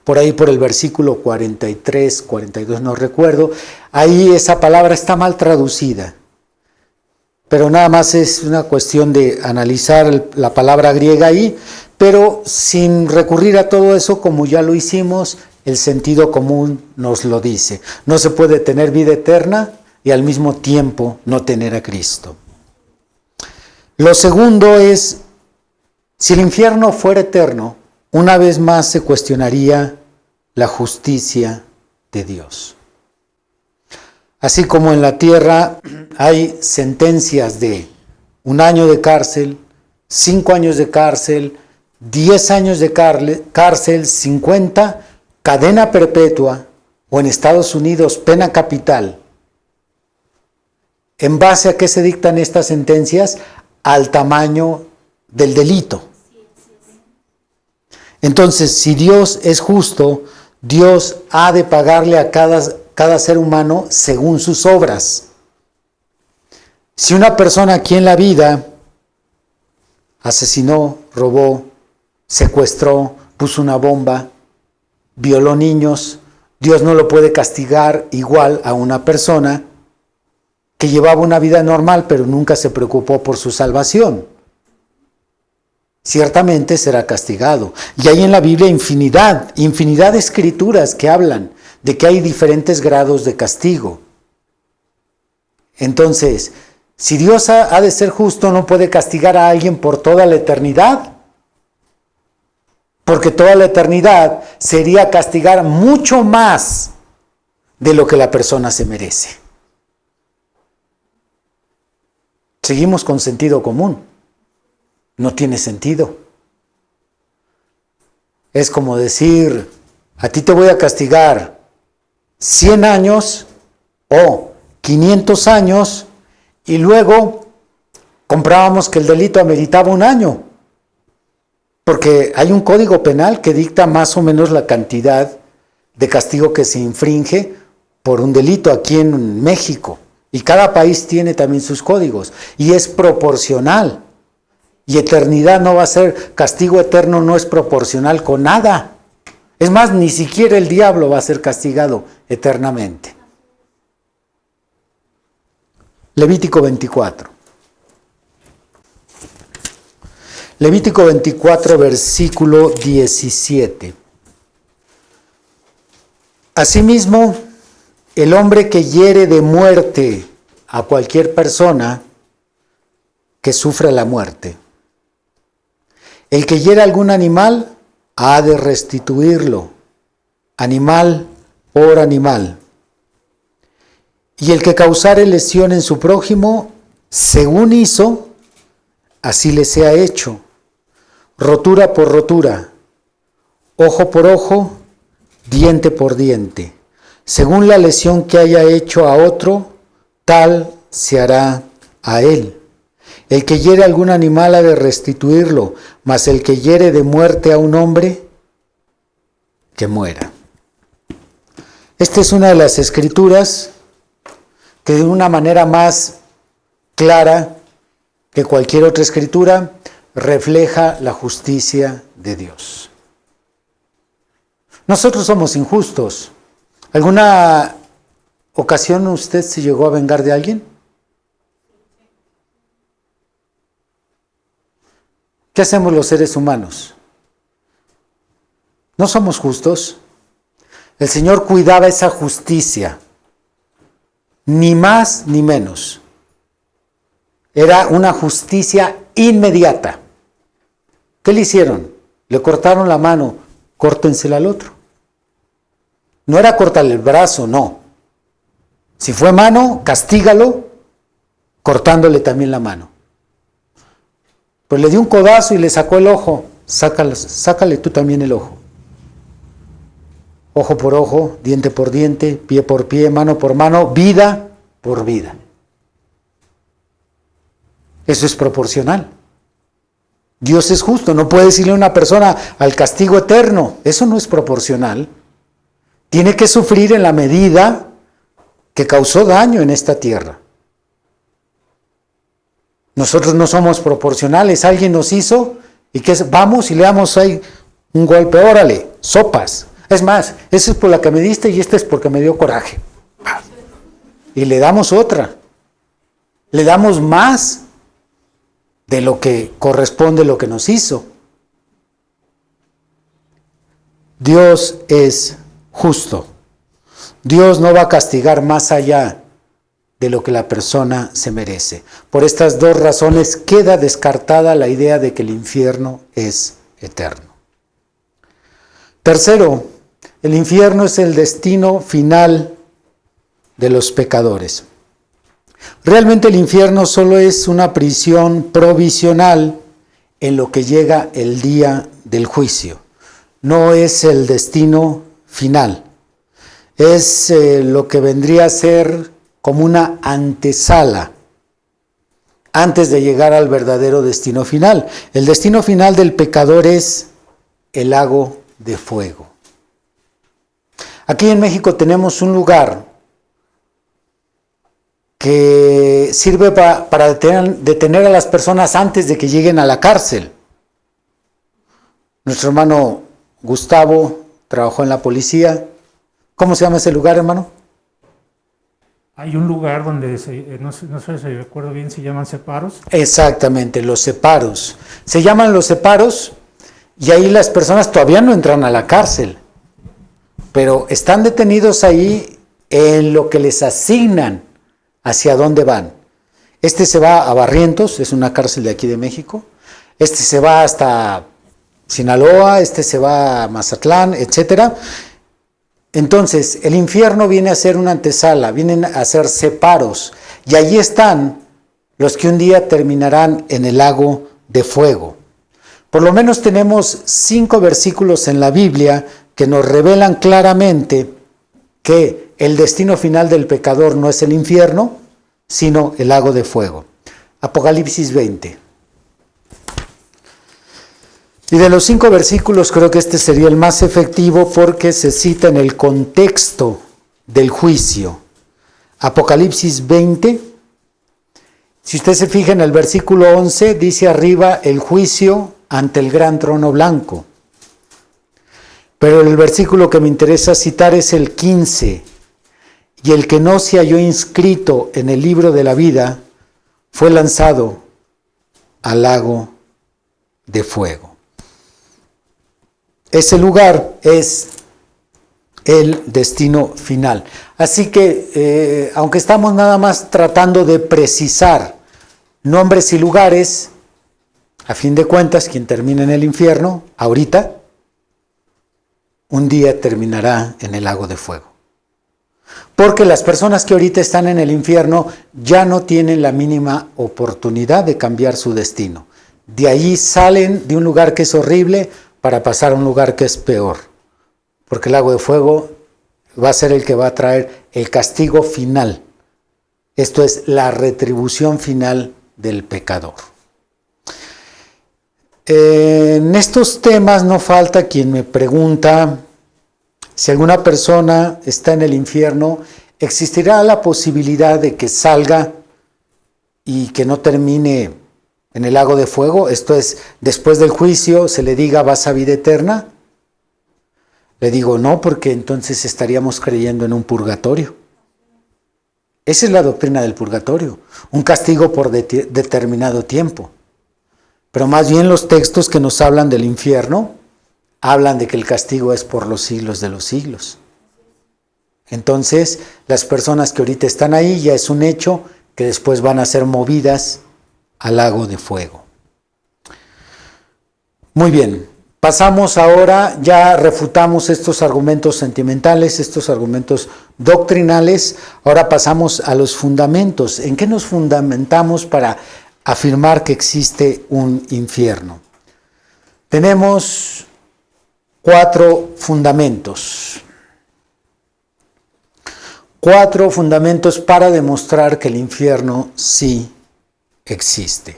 por ahí por el versículo 43, 42, no recuerdo, ahí esa palabra está mal traducida. Pero nada más es una cuestión de analizar la palabra griega ahí, pero sin recurrir a todo eso, como ya lo hicimos, el sentido común nos lo dice. No se puede tener vida eterna y al mismo tiempo no tener a Cristo. Lo segundo es, si el infierno fuera eterno, una vez más se cuestionaría la justicia de Dios. Así como en la tierra hay sentencias de 1 año de cárcel, 5 años de cárcel, 10 años de cárcel, 50, cadena perpetua, o en Estados Unidos, pena capital. ¿En base a qué se dictan estas sentencias? Al tamaño del delito. Entonces, si Dios es justo, Dios ha de pagarle a cada ser humano según sus obras. Si una persona aquí en la vida asesinó, robó, secuestró, puso una bomba, violó niños, Dios no lo puede castigar igual a una persona que llevaba una vida normal pero nunca se preocupó por su salvación. ciertamente será castigado. Y hay en la Biblia infinidad de escrituras que hablan de que hay diferentes grados de castigo. Entonces, si Dios ha de ser justo, no puede castigar a alguien por toda la eternidad, porque toda la eternidad sería castigar mucho más de lo que la persona se merece. Seguimos con sentido común. No tiene sentido. Es como decir, a ti te voy a castigar 100 años o 500 años y luego comprábamos que el delito ameritaba 1 año. Porque hay un código penal que dicta más o menos la cantidad de castigo que se infringe por un delito aquí en México. Y cada país tiene también sus códigos. Y es proporcional. Y eternidad no va a ser, castigo eterno no es proporcional con nada. Es más, ni siquiera el diablo va a ser castigado eternamente. Levítico 24. Levítico 24, versículo 17. Asimismo, el hombre que hiere de muerte a cualquier persona, que sufra la muerte. El que hiere algún animal, ha de restituirlo, animal por animal. Y el que causare lesión en su prójimo, según hizo, así le sea hecho. Rotura por rotura, ojo por ojo, diente por diente. Según la lesión que haya hecho a otro, tal se hará a él. El que hiere a algún animal ha de restituirlo, mas el que hiere de muerte a un hombre, que muera. Esta es una de las escrituras que de una manera más clara que cualquier otra escritura refleja la justicia de Dios. Nosotros somos injustos. ¿Alguna ocasión usted se llegó a vengar de alguien? ¿Qué hacemos los seres humanos? No somos justos. El Señor cuidaba esa justicia, ni más ni menos. Era una justicia inmediata. ¿Qué le hicieron? Le cortaron la mano, córtensela al otro. No era cortarle el brazo, no. Si fue mano, castígalo, cortándole también la mano. Pues le dio un codazo y le sacó el ojo. Sácale tú también el ojo. Ojo por ojo, diente por diente, pie por pie, mano por mano, vida por vida. Eso es proporcional. Dios es justo, no puede decirle a una persona al castigo eterno. Eso no es proporcional. Tiene que sufrir en la medida que causó daño en esta tierra. Nosotros no somos proporcionales. Alguien nos hizo y que vamos y le damos ahí un golpe. Órale, sopas. Es más, esa es por la que me diste y esta es porque me dio coraje. Y le damos otra. Le damos más de lo que corresponde lo que nos hizo. Dios es justo. Dios no va a castigar más allá de lo que la persona se merece. Por estas dos razones queda descartada la idea de que el infierno es eterno. Tercero, el infierno es el destino final de los pecadores. Realmente el infierno solo es una prisión provisional en lo que llega el día del juicio. No es el destino final. Es lo que vendría a ser como una antesala antes de llegar al verdadero destino final. El destino final del pecador es el lago de fuego. Aquí en México tenemos un lugar que sirve para detener a las personas antes de que lleguen a la cárcel. Nuestro hermano Gustavo trabajó en la policía. ¿Cómo se llama ese lugar, hermano? Hay un lugar donde, no sé si recuerdo bien, se llaman separos. Exactamente, los separos. Se llaman los separos y ahí las personas todavía no entran a la cárcel, pero están detenidos ahí en lo que les asignan hacia dónde van. Este se va a Barrientos, es una cárcel de aquí de México. Este se va hasta Sinaloa, este se va a Mazatlán, etcétera. Entonces, el infierno viene a ser una antesala, vienen a ser separos, y allí están los que un día terminarán en el lago de fuego. Por lo menos tenemos 5 versículos en la Biblia que nos revelan claramente que el destino final del pecador no es el infierno, sino el lago de fuego. Apocalipsis 20. Y de los 5 versículos creo que este sería el más efectivo porque se cita en el contexto del juicio. Apocalipsis 20, si usted se fija en el versículo 11, dice arriba el juicio ante el gran trono blanco. Pero el versículo que me interesa citar es el 15. Y el que no se halló inscrito en el libro de la vida fue lanzado al lago de fuego. Ese lugar es el destino final. Así que, aunque estamos nada más tratando de precisar nombres y lugares, a fin de cuentas, quien termina en el infierno, ahorita, un día terminará en el lago de fuego. Porque las personas que ahorita están en el infierno ya no tienen la mínima oportunidad de cambiar su destino. De ahí salen de un lugar que es horrible para pasar a un lugar que es peor. Porque el lago de fuego va a ser el que va a traer el castigo final. Esto es la retribución final del pecador. En estos temas no falta quien me pregunta si alguna persona está en el infierno, ¿existirá la posibilidad de que salga y que no termine en el lago de fuego? Esto es, después del juicio se le diga vas a vida eterna. Le digo no, porque entonces estaríamos creyendo en un purgatorio. Esa es la doctrina del purgatorio, un castigo por determinado tiempo. Pero más bien los textos que nos hablan del infierno hablan de que el castigo es por los siglos de los siglos. Entonces, las personas que ahorita están ahí ya es un hecho que después van a ser movidas al lago de fuego. Muy bien, pasamos ahora, ya refutamos estos argumentos sentimentales, estos argumentos doctrinales, ahora pasamos a los fundamentos. ¿En qué nos fundamentamos para afirmar que existe un infierno? Tenemos 4 fundamentos. 4 fundamentos para demostrar que el infierno sí existe.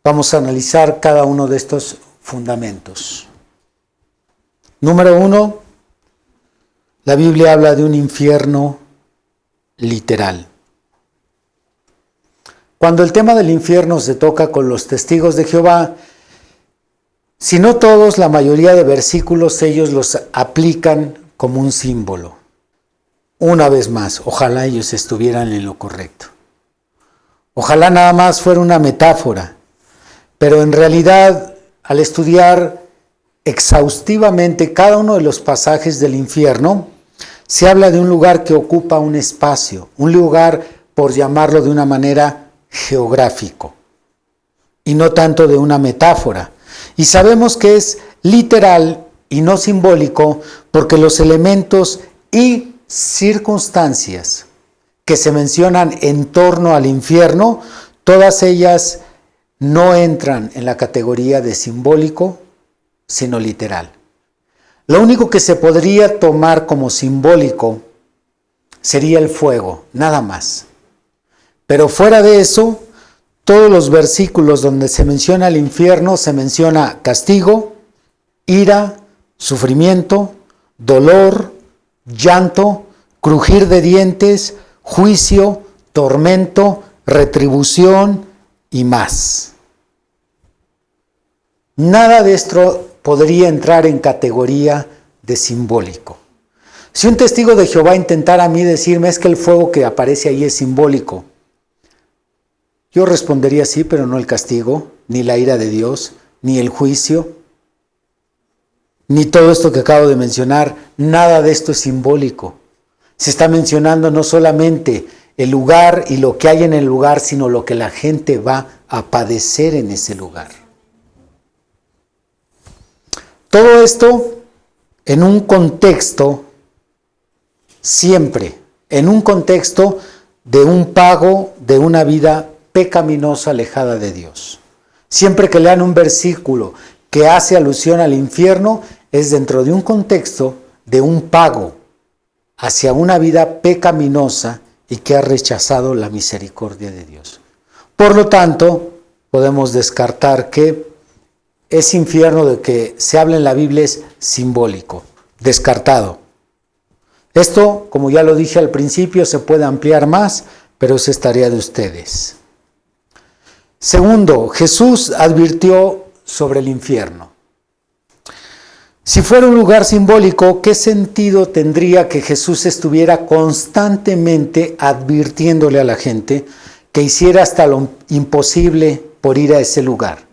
Vamos a analizar cada uno de estos fundamentos. Número 1, la Biblia habla de un infierno literal. Cuando el tema del infierno se toca con los testigos de Jehová, si no todos, la mayoría de versículos ellos los aplican como un símbolo. Una vez más, ojalá ellos estuvieran en lo correcto. Ojalá nada más fuera una metáfora, pero en realidad, al estudiar exhaustivamente cada uno de los pasajes del infierno, se habla de un lugar que ocupa un espacio, un lugar, por llamarlo de una manera, geográfico, y no tanto de una metáfora. Y sabemos que es literal y no simbólico porque los elementos y circunstancias que se mencionan en torno al infierno, todas ellas no entran en la categoría de simbólico, sino literal. Lo único que se podría tomar como simbólico sería el fuego, nada más. Pero fuera de eso, todos los versículos donde se menciona el infierno, se menciona castigo, ira, sufrimiento, dolor, llanto, crujir de dientes, juicio, tormento, retribución y más. Nada de esto podría entrar en categoría de simbólico. Si un testigo de Jehová intentara a mí decirme es que el fuego que aparece ahí es simbólico, yo respondería sí, pero no el castigo, ni la ira de Dios, ni el juicio, ni todo esto que acabo de mencionar. Nada de esto es simbólico. Se está mencionando no solamente el lugar y lo que hay en el lugar, sino lo que la gente va a padecer en ese lugar. Todo esto en un contexto, siempre, en un contexto de un pago de una vida pecaminosa alejada de Dios. Siempre que lean un versículo que hace alusión al infierno, es dentro de un contexto de un pago hacia una vida pecaminosa y que ha rechazado la misericordia de Dios. Por lo tanto, podemos descartar que ese infierno de que se habla en la Biblia es simbólico, descartado. Esto, como ya lo dije al principio, se puede ampliar más, pero esa es tarea de ustedes. Segundo, Jesús advirtió sobre el infierno. Si fuera un lugar simbólico, ¿qué sentido tendría que Jesús estuviera constantemente advirtiéndole a la gente que hiciera hasta lo imposible por ir a ese lugar?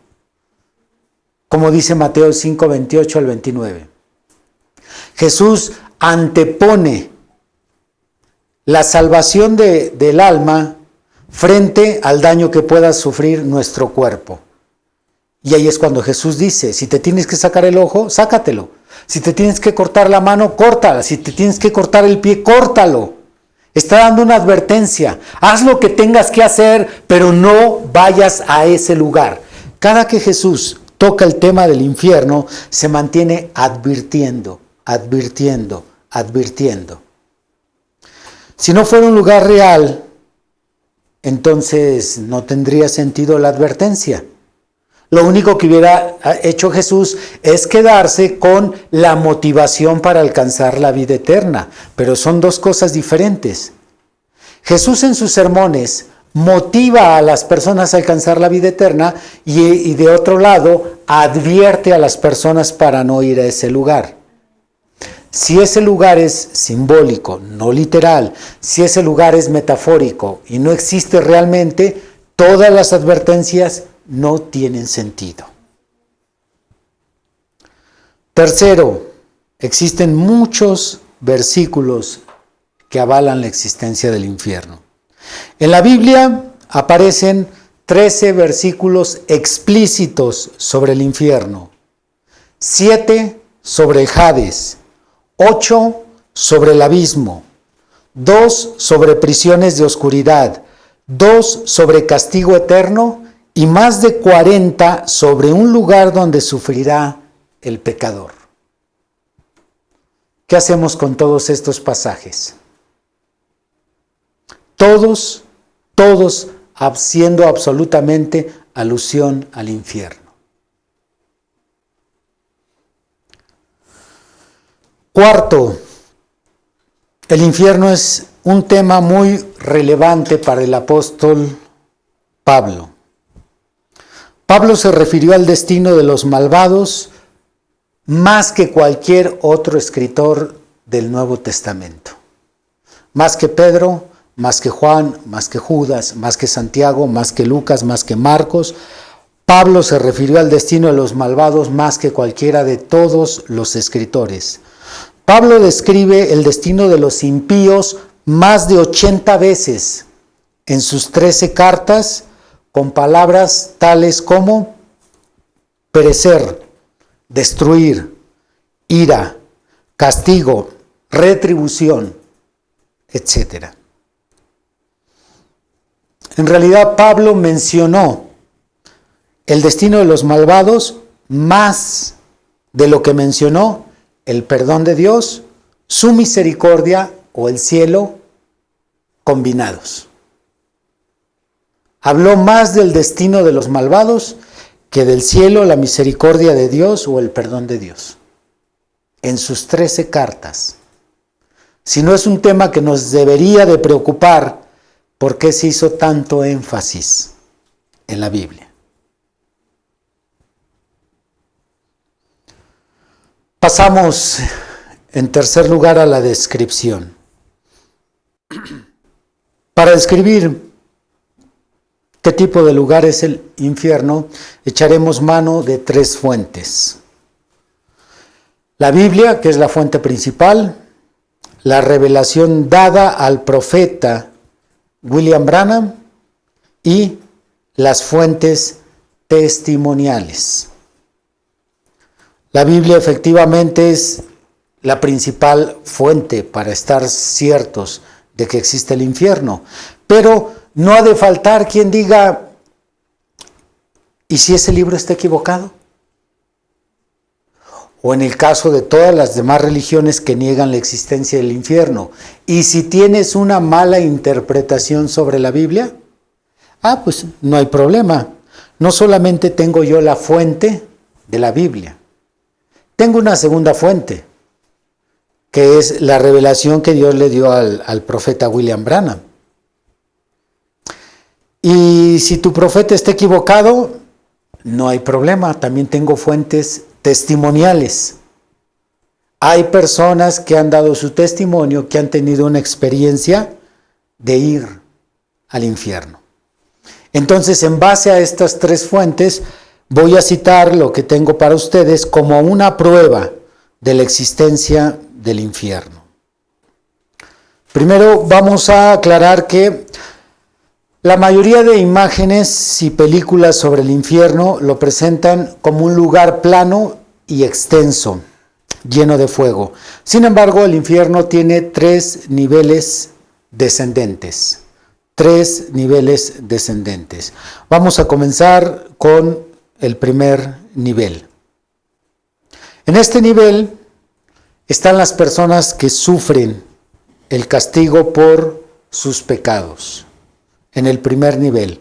Como dice Mateo 5, 28 al 29. Jesús antepone la salvación del alma frente al daño que pueda sufrir nuestro cuerpo. Y ahí es cuando Jesús dice, si te tienes que sacar el ojo, sácatelo. Si te tienes que cortar la mano, córtala. Si te tienes que cortar el pie, córtalo. Está dando una advertencia. Haz lo que tengas que hacer, pero no vayas a ese lugar. Cada que Jesús toca el tema del infierno, se mantiene advirtiendo, advirtiendo, advirtiendo. Si no fuera un lugar real, entonces no tendría sentido la advertencia. Lo único que hubiera hecho Jesús es quedarse con la motivación para alcanzar la vida eterna, pero son dos cosas diferentes. Jesús en sus sermones motiva a las personas a alcanzar la vida eterna y de otro lado advierte a las personas para no ir a ese lugar. Si ese lugar es simbólico, no literal, si ese lugar es metafórico y no existe realmente, todas las advertencias no tienen sentido. Tercero, existen muchos versículos que avalan la existencia del infierno. En la Biblia aparecen 13 versículos explícitos sobre el infierno, 7 sobre el Hades, 8 sobre el abismo, 2 sobre prisiones de oscuridad, 2 sobre castigo eterno y más de 40 sobre un lugar donde sufrirá el pecador. ¿Qué hacemos con todos estos pasajes? Todos haciendo absolutamente alusión al infierno. Cuarto, el infierno es un tema muy relevante para el apóstol Pablo. Pablo se refirió al destino de los malvados más que cualquier otro escritor del Nuevo Testamento. Más que Pedro, más que Juan, más que Judas, más que Santiago, más que Lucas, más que Marcos. Pablo se refirió al destino de los malvados más que cualquiera de todos los escritores. Pablo describe el destino de los impíos más de 80 veces en sus 13 cartas, con palabras tales como perecer, destruir, ira, castigo, retribución, etc. En realidad, Pablo mencionó el destino de los malvados más de lo que mencionó el perdón de Dios, su misericordia o el cielo combinados. Habló más del destino de los malvados que del cielo, la misericordia de Dios o el perdón de Dios. En sus 13 cartas. Si no es un tema que nos debería de preocupar, ¿por qué se hizo tanto énfasis en la Biblia? Pasamos en tercer lugar, a la descripción. Para describir qué tipo de lugar es el infierno, echaremos mano de tres fuentes. La Biblia, que es la fuente principal, la revelación dada al profeta William Branham y las fuentes testimoniales. La Biblia efectivamente es la principal fuente para estar ciertos de que existe el infierno, pero no ha de faltar quien diga, ¿y si ese libro está equivocado? O en el caso de todas las demás religiones que niegan la existencia del infierno, ¿y si tienes una mala interpretación sobre la Biblia? Pues no hay problema. No solamente tengo yo la fuente de la Biblia, tengo una segunda fuente, que es la revelación que Dios le dio al profeta William Branham. Y si tu profeta está equivocado, no hay problema, también tengo fuentes testimoniales. Hay personas que han dado su testimonio, que han tenido una experiencia de ir al infierno. Entonces, en base a estas tres fuentes, voy a citar lo que tengo para ustedes como una prueba de la existencia del infierno. Primero, vamos a aclarar que la mayoría de imágenes y películas sobre el infierno lo presentan como un lugar plano y extenso, lleno de fuego. Sin embargo, el infierno tiene tres niveles descendentes. Tres niveles descendentes. Vamos a comenzar con el primer nivel. En este nivel están las personas que sufren el castigo por sus pecados. En el primer nivel.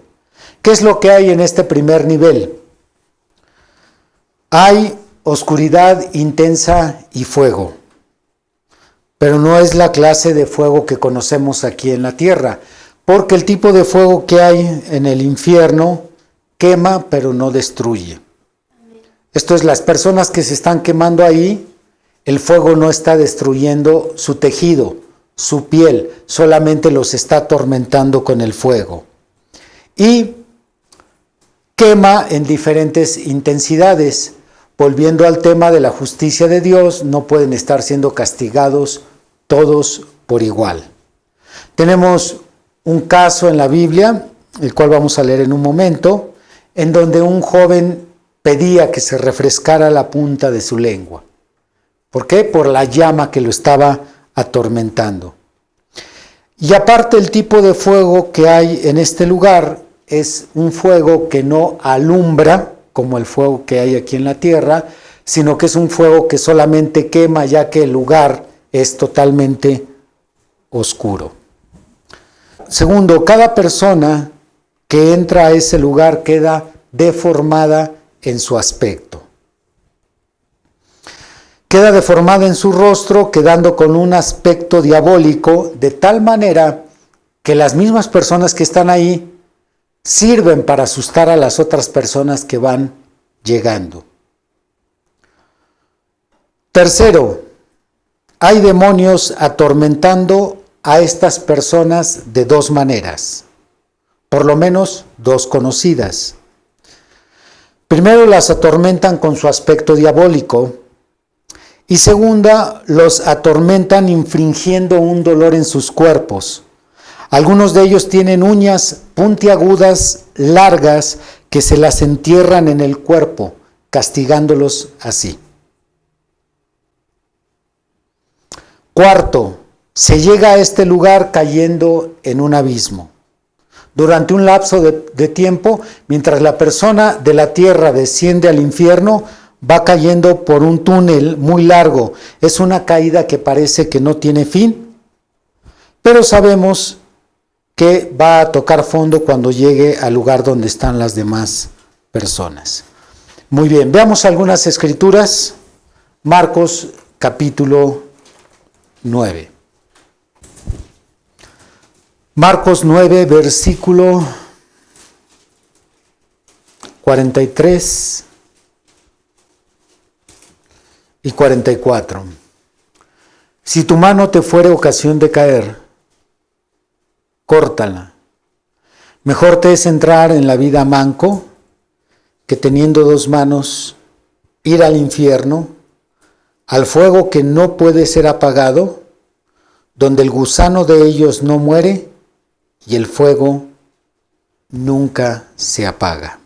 ¿Qué es lo que hay en este primer nivel? Hay oscuridad intensa y fuego, pero no es la clase de fuego que conocemos aquí en la tierra, porque el tipo de fuego que hay en el infierno quema pero no destruye. Esto es, las personas que se están quemando ahí, el fuego no está destruyendo su tejido, su piel, solamente los está atormentando con el fuego. Y quema en diferentes intensidades. Volviendo al tema de la justicia de Dios, no pueden estar siendo castigados todos por igual. Tenemos un caso en la Biblia, el cual vamos a leer en un momento, en donde un joven pedía que se refrescara la punta de su lengua. ¿Por qué? Por la llama que lo estaba atormentando. Y aparte, el tipo de fuego que hay en este lugar es un fuego que no alumbra como el fuego que hay aquí en la tierra, sino que es un fuego que solamente quema, ya que el lugar es totalmente oscuro. Segundo, cada persona que entra a ese lugar queda deformada en su aspecto. Queda deformada en su rostro, quedando con un aspecto diabólico, de tal manera que las mismas personas que están ahí sirven para asustar a las otras personas que van llegando. Tercero, hay demonios atormentando a estas personas de dos maneras, por lo menos dos conocidas. Primero, las atormentan con su aspecto diabólico, y segunda, los atormentan infringiendo un dolor en sus cuerpos. Algunos de ellos tienen uñas puntiagudas, largas, que se las entierran en el cuerpo, castigándolos así. Cuarto, se llega a este lugar cayendo en un abismo. Durante un lapso de tiempo, mientras la persona de la tierra desciende al infierno, va cayendo por un túnel muy largo. Es una caída que parece que no tiene fin, pero sabemos que va a tocar fondo cuando llegue al lugar donde están las demás personas. Muy bien, veamos algunas escrituras. Marcos capítulo 9. Marcos 9, versículo 43 y 44. Si tu mano te fuere ocasión de caer, córtala. Mejor te es entrar en la vida manco que teniendo dos manos ir al infierno, al fuego que no puede ser apagado, donde el gusano de ellos no muere y el fuego nunca se apaga.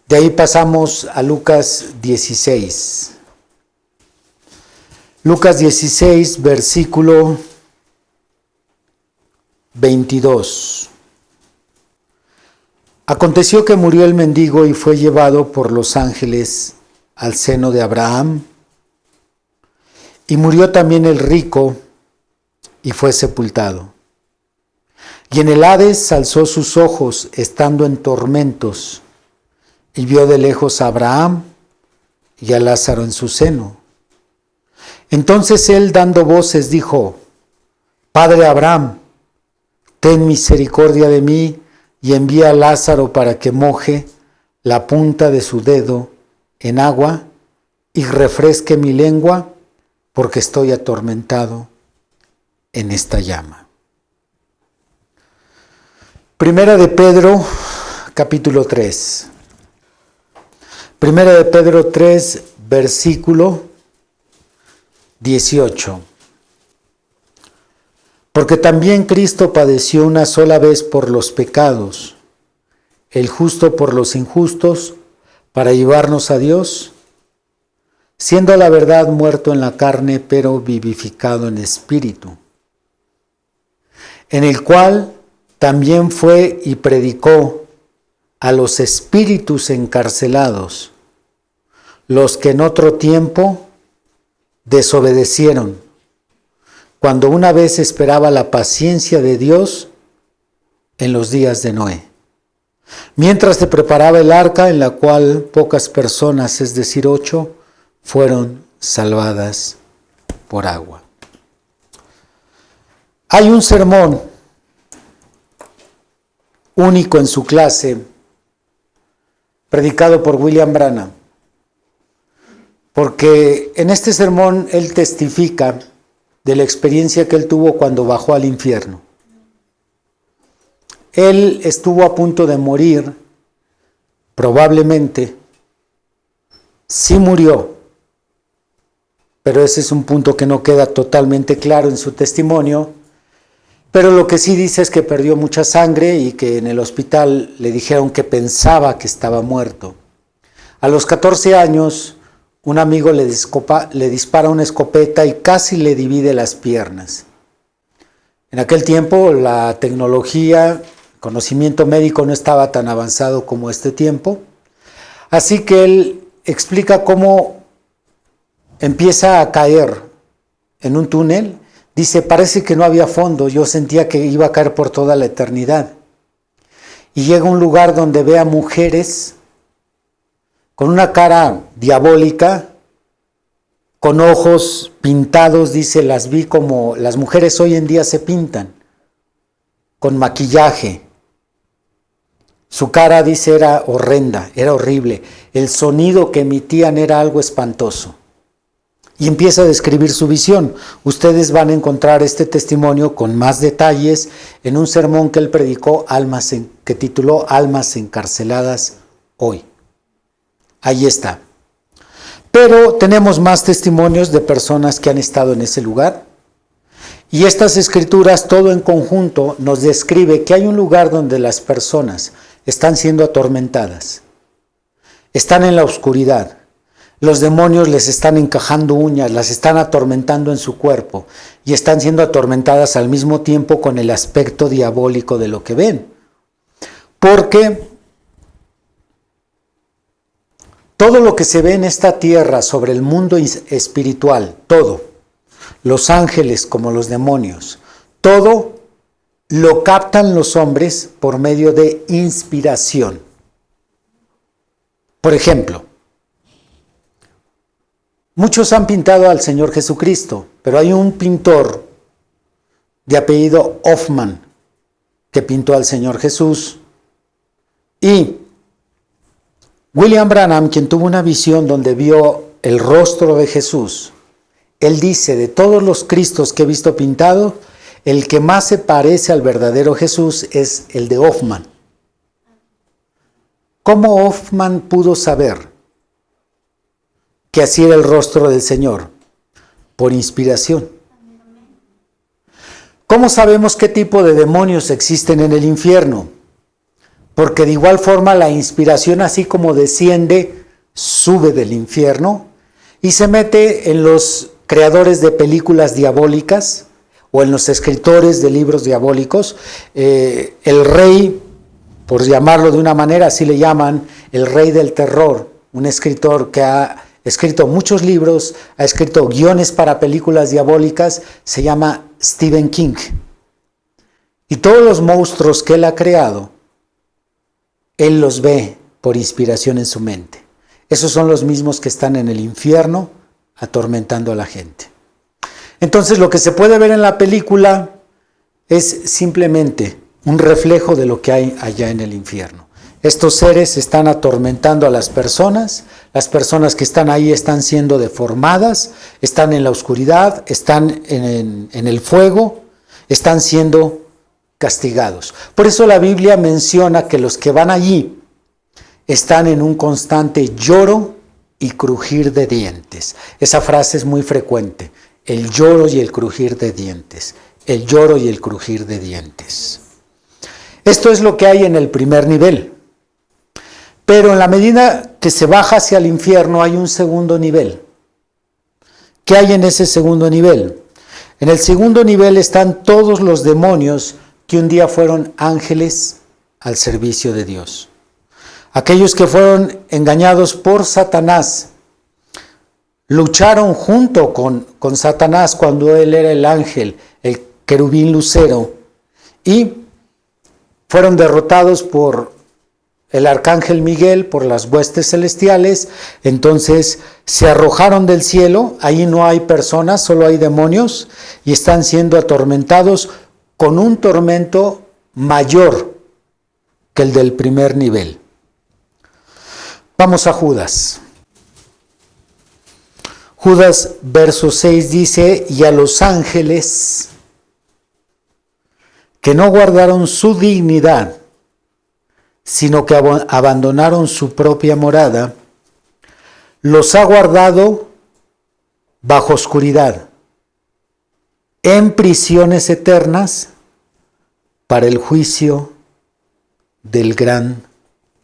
De ahí pasamos a Lucas 16. Lucas 16, versículo 22. Aconteció que murió el mendigo y fue llevado por los ángeles al seno de Abraham. Y murió también el rico y fue sepultado. Y en el Hades alzó sus ojos, estando en tormentos, y vio de lejos a Abraham y a Lázaro en su seno. Entonces él, dando voces, dijo: Padre Abraham, ten misericordia de mí y envía a Lázaro para que moje la punta de su dedo en agua y refresque mi lengua, porque estoy atormentado en esta llama. Primera de Pedro, capítulo 3. Primera de Pedro 3, versículo 18. Porque también Cristo padeció una sola vez por los pecados, el justo por los injustos, para llevarnos a Dios, siendo a la verdad muerto en la carne, pero vivificado en espíritu, en el cual también fue y predicó a los espíritus encarcelados, los que en otro tiempo desobedecieron, cuando una vez esperaba la paciencia de Dios en los días de Noé, mientras se preparaba el arca, en la cual pocas personas, es decir, 8, fueron salvadas por agua. Hay un sermón único en su clase, predicado por William Branham, porque en este sermón él testifica de la experiencia que él tuvo cuando bajó al infierno. Él estuvo a punto de morir, probablemente, sí murió, pero ese es un punto que no queda totalmente claro en su testimonio, pero lo que sí dice es que perdió mucha sangre y que en el hospital le dijeron que pensaba que estaba muerto. A los 14 años, un amigo le dispara una escopeta y casi le divide las piernas. En aquel tiempo la tecnología, conocimiento médico no estaba tan avanzado como este tiempo, así que él explica cómo empieza a caer en un túnel. Dice: parece que no había fondo, yo sentía que iba a caer por toda la eternidad. Y llega a un lugar donde ve a mujeres con una cara diabólica, con ojos pintados, dice, las vi como las mujeres hoy en día se pintan, con maquillaje. Su cara, dice, era horrenda, era horrible. El sonido que emitían era algo espantoso. Y empieza a describir su visión. Ustedes van a encontrar este testimonio con más detalles en un sermón que él predicó, que tituló Almas encarceladas hoy. Ahí está. Pero tenemos más testimonios de personas que han estado en ese lugar. Y estas escrituras, todo en conjunto, nos describe que hay un lugar donde las personas están siendo atormentadas. Están en la oscuridad. Los demonios les están encajando uñas, las están atormentando en su cuerpo y están siendo atormentadas al mismo tiempo con el aspecto diabólico de lo que ven. Porque todo lo que se ve en esta tierra sobre el mundo espiritual, todo, los ángeles como los demonios, todo lo captan los hombres por medio de inspiración. Por ejemplo, muchos han pintado al Señor Jesucristo, pero hay un pintor de apellido Hoffman que pintó al Señor Jesús. Y William Branham, quien tuvo una visión donde vio el rostro de Jesús él dice, de todos los Cristos que he visto pintados, el que más se parece al verdadero Jesús es el de Hoffman. ¿Cómo Hoffman pudo saber que así era el rostro del Señor? Por inspiración. ¿Cómo sabemos qué tipo de demonios existen en el infierno? Porque de igual forma la inspiración, así como desciende, sube del infierno y se mete en los creadores de películas diabólicas o en los escritores de libros diabólicos. El rey, por llamarlo de una manera, así le llaman, el rey del terror, un escritor que ha escrito muchos libros, ha escrito guiones para películas diabólicas, se llama Stephen King. Y todos los monstruos que él ha creado, él los ve por inspiración en su mente. Esos son los mismos que están en el infierno atormentando a la gente. Entonces lo que se puede ver en la película es simplemente un reflejo de lo que hay allá en el infierno. Estos seres están atormentando a las personas que están ahí están siendo deformadas, están en la oscuridad, están en el fuego, están siendo castigados. Por eso la Biblia menciona que los que van allí están en un constante lloro y crujir de dientes. Esa frase es muy frecuente, el lloro y el crujir de dientes, el lloro y el crujir de dientes. Esto es lo que hay en el primer nivel. Pero en la medida que se baja hacia el infierno hay un segundo nivel. ¿Qué hay en ese segundo nivel? En el segundo nivel están todos los demonios que un día fueron ángeles al servicio de Dios. Aquellos que fueron engañados por Satanás, lucharon junto con Satanás cuando él era el ángel, el querubín lucero, y fueron derrotados por el arcángel Miguel, por las huestes celestiales. Entonces se arrojaron del cielo, ahí no hay personas, solo hay demonios, y están siendo atormentados con un tormento mayor que el del primer nivel. Vamos a Judas. Judas verso 6 dice, y a los ángeles que no guardaron su dignidad, sino que abandonaron su propia morada, los ha guardado bajo oscuridad, en prisiones eternas, para el juicio del gran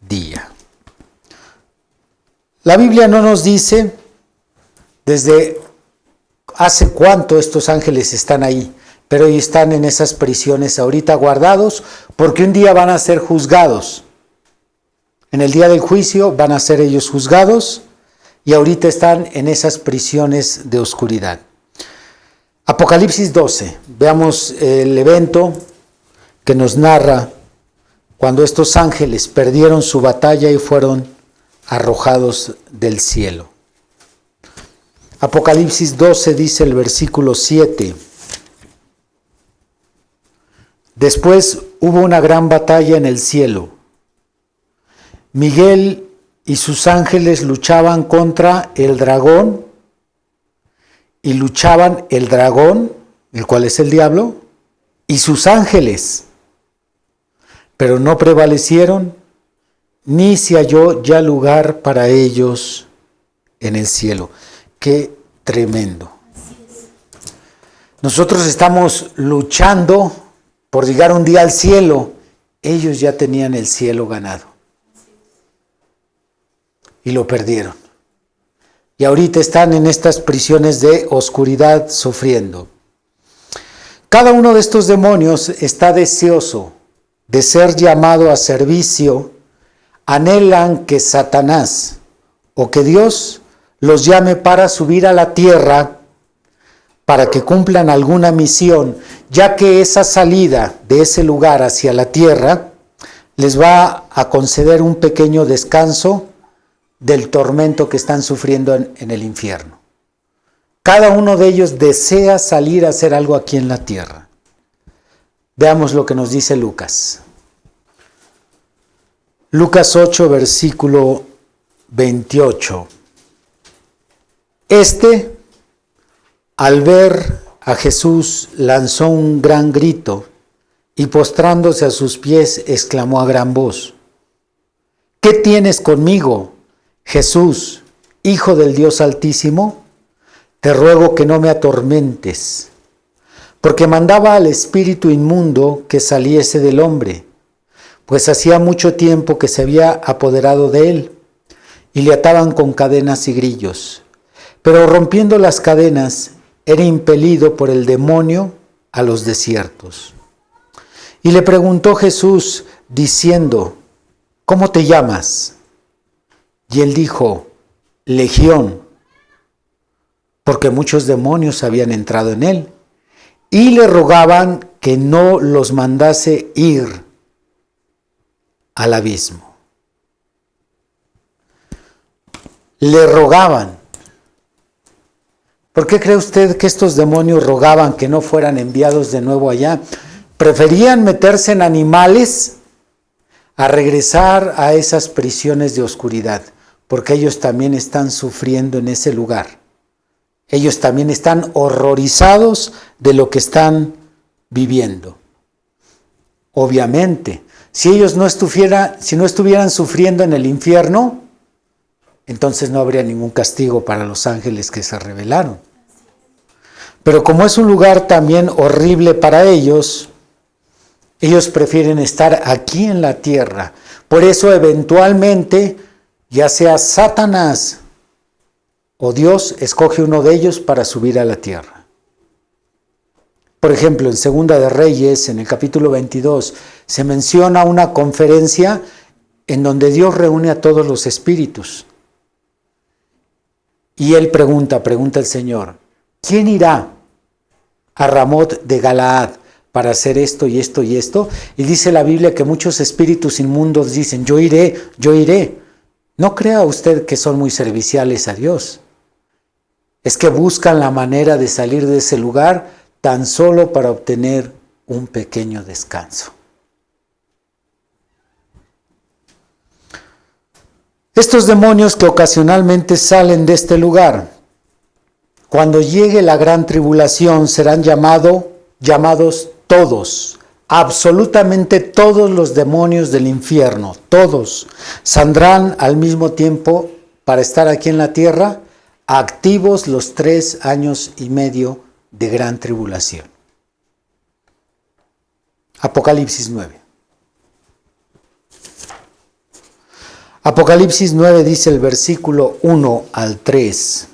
día. La Biblia no nos dice desde hace cuánto estos ángeles están ahí, pero ellos están en esas prisiones ahorita guardados, porque un día van a ser juzgados. En el día del juicio van a ser ellos juzgados y ahorita están en esas prisiones de oscuridad. Apocalipsis 12, veamos el evento que nos narra cuando estos ángeles perdieron su batalla y fueron arrojados del cielo. Apocalipsis 12 dice el versículo 7. Después hubo una gran batalla en el cielo. Miguel y sus ángeles luchaban contra el dragón, y luchaban el dragón, el cual es el diablo, y sus ángeles, pero no prevalecieron, ni se halló ya lugar para ellos en el cielo. ¡Qué tremendo! Nosotros estamos luchando por llegar un día al cielo. Ellos ya tenían el cielo ganado y lo perdieron. Y ahorita están en estas prisiones de oscuridad sufriendo. Cada uno de estos demonios está deseoso de ser llamado a servicio. Anhelan que Satanás o que Dios los llame para subir a la tierra para que cumplan alguna misión, ya que esa salida de ese lugar hacia la tierra les va a conceder un pequeño descanso del tormento que están sufriendo en el infierno. Cada uno de ellos desea salir a hacer algo aquí en la tierra. Veamos lo que nos dice Lucas. Lucas 8, versículo 28. al ver a Jesús, lanzó un gran grito y postrándose a sus pies, exclamó a gran voz: ¿Qué tienes conmigo, Jesús, Hijo del Dios Altísimo? Te ruego que no me atormentes, porque mandaba al espíritu inmundo que saliese del hombre, pues hacía mucho tiempo que se había apoderado de él, y le ataban con cadenas y grillos. Pero rompiendo las cadenas, era impelido por el demonio a los desiertos. Y le preguntó Jesús, diciendo: ¿Cómo te llamas? Y él dijo: Legión, porque muchos demonios habían entrado en él, y le rogaban que no los mandase ir al abismo. Le rogaban. ¿Por qué cree usted que estos demonios rogaban que no fueran enviados de nuevo allá? Preferían meterse en animales a regresar a esas prisiones de oscuridad, porque ellos también están sufriendo en ese lugar. Ellos también están horrorizados de lo que están viviendo. Obviamente, si ellos no estuvieran sufriendo en el infierno, entonces no habría ningún castigo para los ángeles que se rebelaron. Pero como es un lugar también horrible para ellos, ellos prefieren estar aquí en la tierra. Por eso eventualmente, ya sea Satanás o Dios, escoge uno de ellos para subir a la tierra. Por ejemplo, en Segunda de Reyes, en el capítulo 22, se menciona una conferencia en donde Dios reúne a todos los espíritus. Y él pregunta el Señor: ¿quién irá a Ramot de Galaad para hacer esto y esto y esto? Y dice la Biblia que muchos espíritus inmundos dicen: yo iré, yo iré. No crea usted que son muy serviciales a Dios. Es que buscan la manera de salir de ese lugar tan solo para obtener un pequeño descanso. Estos demonios que ocasionalmente salen de este lugar, cuando llegue la gran tribulación, serán llamados todos, absolutamente todos los demonios del infierno, todos, saldrán al mismo tiempo para estar aquí en la tierra, activos los 3 años y medio de gran tribulación. Apocalipsis 9. Apocalipsis 9 dice el versículo 1 al 3.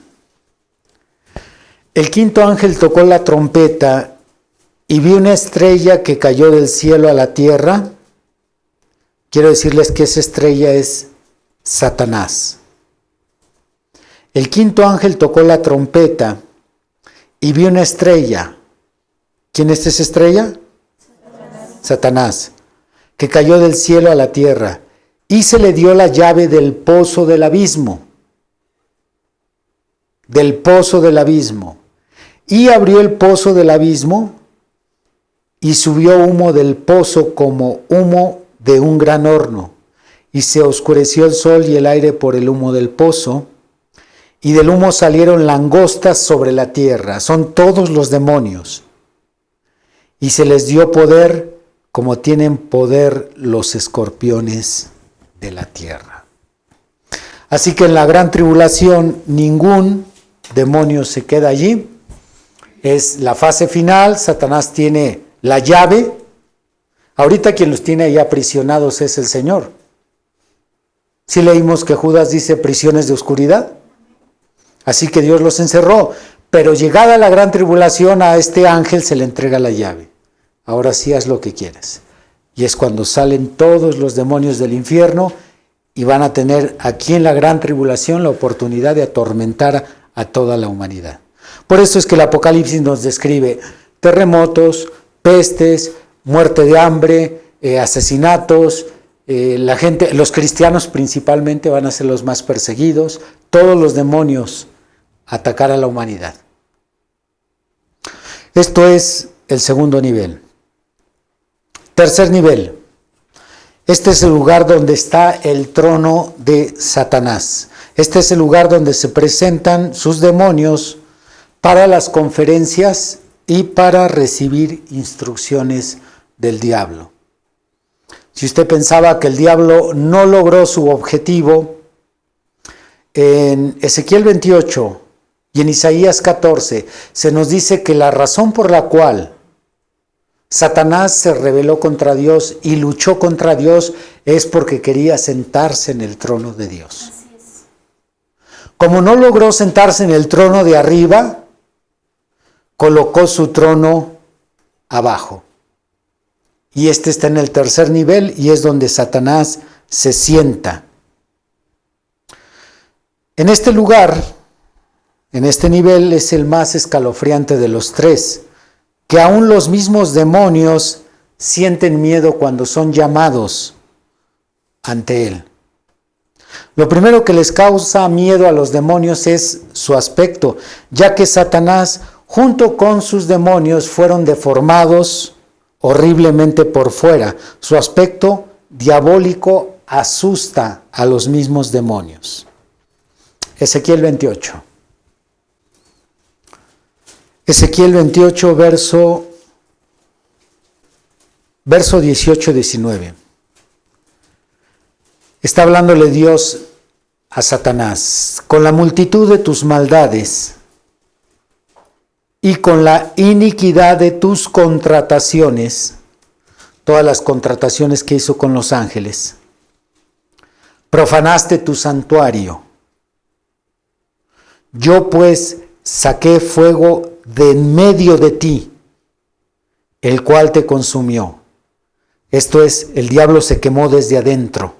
El quinto ángel tocó la trompeta y vi una estrella que cayó del cielo a la tierra. Quiero decirles que esa estrella es Satanás. El quinto ángel tocó la trompeta y vi una estrella. ¿Quién es esa estrella? Satanás, que cayó del cielo a la tierra. Y se le dio la llave del pozo del abismo. Del pozo del abismo. Y abrió el pozo del abismo y subió humo del pozo como humo de un gran horno. Y se oscureció el sol y el aire por el humo del pozo. Y del humo salieron langostas sobre la tierra. Son todos los demonios. Y se les dio poder como tienen poder los escorpiones de la tierra. Así que en la gran tribulación ningún demonio se queda allí. Es la fase final. Satanás tiene la llave. Ahorita quien los tiene ahí aprisionados es el Señor. ¿Sí leímos que Judas dice prisiones de oscuridad? Así que Dios los encerró. Pero llegada la gran tribulación, a este ángel se le entrega la llave. Ahora sí haz lo que quieras. Y es cuando salen todos los demonios del infierno y van a tener aquí en la gran tribulación la oportunidad de atormentar a toda la humanidad. Por eso es que el Apocalipsis nos describe terremotos, pestes, muerte de hambre, asesinatos. La gente, los cristianos principalmente van a ser los más perseguidos. Todos los demonios atacar a la humanidad. Esto es el segundo nivel. Tercer nivel. Este es el lugar donde está el trono de Satanás. Este es el lugar donde se presentan sus demonios para las conferencias y para recibir instrucciones del diablo. Si usted pensaba que el diablo no logró su objetivo, en Ezequiel 28 y en Isaías 14 se nos dice que la razón por la cual Satanás se rebeló contra Dios y luchó contra Dios es porque quería sentarse en el trono de Dios. Así es. Como no logró sentarse en el trono de arriba, colocó su trono abajo. Y este está en el tercer nivel y es donde Satanás se sienta. En este lugar, en este nivel, es el más escalofriante de los tres, que aún los mismos demonios sienten miedo cuando son llamados ante él. Lo primero que les causa miedo a los demonios es su aspecto, ya que Satanás, junto con sus demonios, fueron deformados horriblemente por fuera. Su aspecto diabólico asusta a los mismos demonios. Ezequiel 28. Ezequiel 28, verso 18-19. Está hablándole Dios a Satanás: con la multitud de tus maldades y con la iniquidad de tus contrataciones, todas las contrataciones que hizo con los ángeles, profanaste tu santuario. Yo pues saqué fuego de en medio de ti, el cual te consumió. Esto es, el diablo se quemó desde adentro.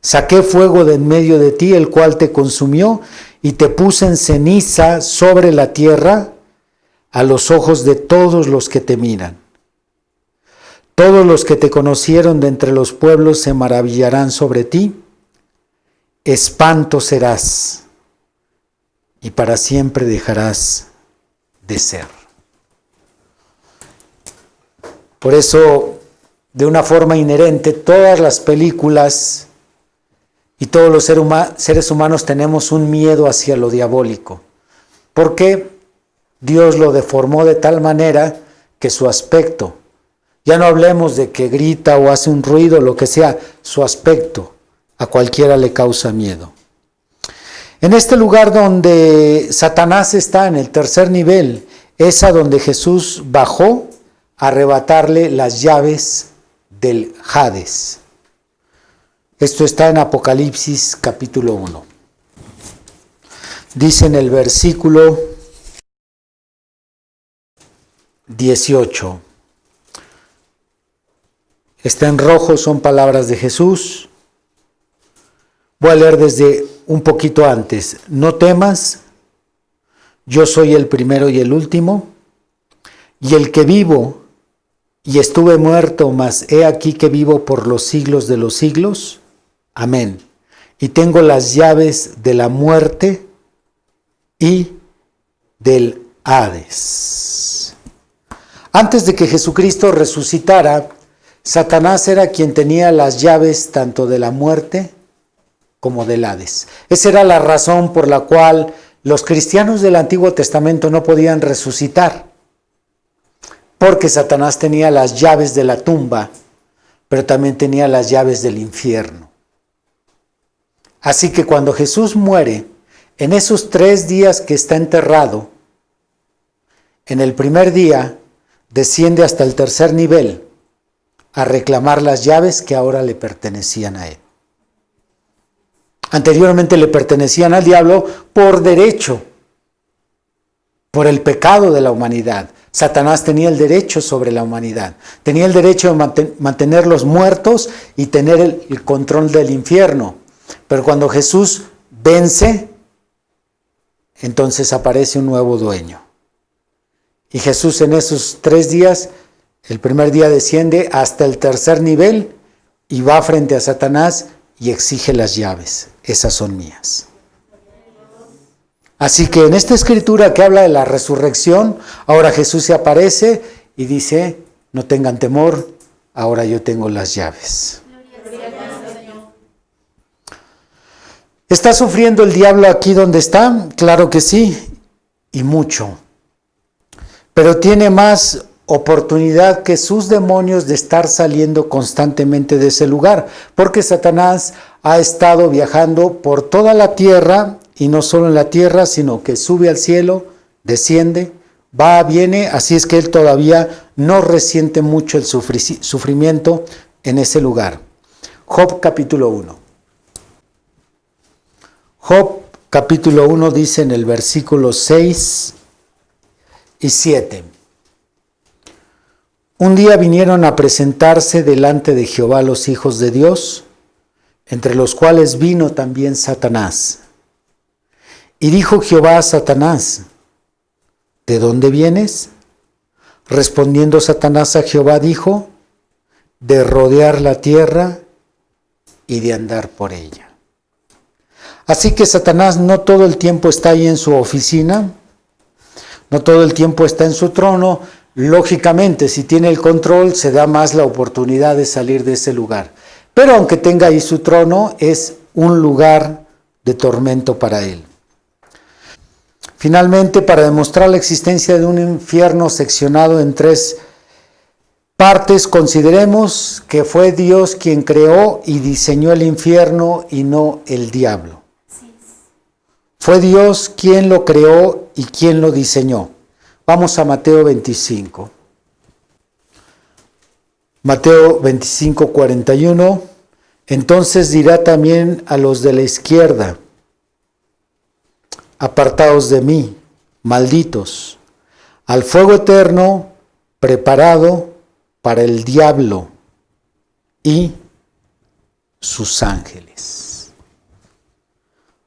Saqué fuego de en medio de ti, el cual te consumió, y te puse en ceniza sobre la tierra a los ojos de todos los que te miran. Todos los que te conocieron de entre los pueblos se maravillarán sobre ti. Espanto serás, y para siempre dejarás de ser. Por eso, de una forma inherente, todas las películas y todos los seres humanos tenemos un miedo hacia lo diabólico, porque Dios lo deformó de tal manera que su aspecto, ya no hablemos de que grita o hace un ruido, lo que sea, su aspecto a cualquiera le causa miedo. En este lugar donde Satanás está, en el tercer nivel, es a donde Jesús bajó a arrebatarle las llaves del Hades. Esto está en Apocalipsis capítulo 1. Dice en el versículo 18. Está en rojo, son palabras de Jesús. Voy a leer desde un poquito antes. No temas, yo soy el primero y el último, y el que vivo, y estuve muerto, mas he aquí que vivo por los siglos de los siglos. Amén. Y tengo las llaves de la muerte y del Hades. Antes de que Jesucristo resucitara, Satanás era quien tenía las llaves tanto de la muerte como del Hades. Esa era la razón por la cual los cristianos del Antiguo Testamento no podían resucitar, porque Satanás tenía las llaves de la tumba, pero también tenía las llaves del infierno. Así que cuando Jesús muere, en esos 3 días que está enterrado, en el primer día desciende hasta el tercer nivel a reclamar las llaves que ahora le pertenecían a él. Anteriormente le pertenecían al diablo por derecho, por el pecado de la humanidad. Satanás tenía el derecho sobre la humanidad. Tenía el derecho de mantenerlos muertos y tener el control del infierno. Pero cuando Jesús vence, entonces aparece un nuevo dueño. Y Jesús en esos 3 días, el primer día desciende hasta el tercer nivel y va frente a Satanás y exige las llaves. Esas son mías. Así que en esta escritura que habla de la resurrección, ahora Jesús se aparece y dice, no tengan temor, ahora yo tengo las llaves. ¿Está sufriendo el diablo aquí donde está? Claro que sí. y mucho, pero tiene más oportunidad que sus demonios de estar saliendo constantemente de ese lugar, porque Satanás ha estado viajando por toda la tierra, y no solo en la tierra, sino que sube al cielo, desciende, va, viene, así es que él todavía no resiente mucho el sufrimiento en ese lugar. Job capítulo 1. Job capítulo 1 dice en el versículo 6 y 7. Un día vinieron a presentarse delante de Jehová los hijos de Dios, entre los cuales vino también Satanás. Y dijo Jehová a Satanás, ¿de dónde vienes? Respondiendo Satanás a Jehová dijo, de rodear la tierra y de andar por ella. Así que Satanás no todo el tiempo está ahí en su oficina, no todo el tiempo está en su trono. Lógicamente, si tiene el control, se da más la oportunidad de salir de ese lugar. Pero aunque tenga ahí su trono, es un lugar de tormento para él. Finalmente, para demostrar la existencia de un infierno seccionado en 3 partes, consideremos que fue Dios quien creó y diseñó el infierno y no el diablo. Fue Dios quien lo creó y quien lo diseñó. Vamos a Mateo 25. Mateo 25, 41. Entonces dirá también a los de la izquierda, apartaos de mí, malditos, al fuego eterno preparado para el diablo y sus ángeles.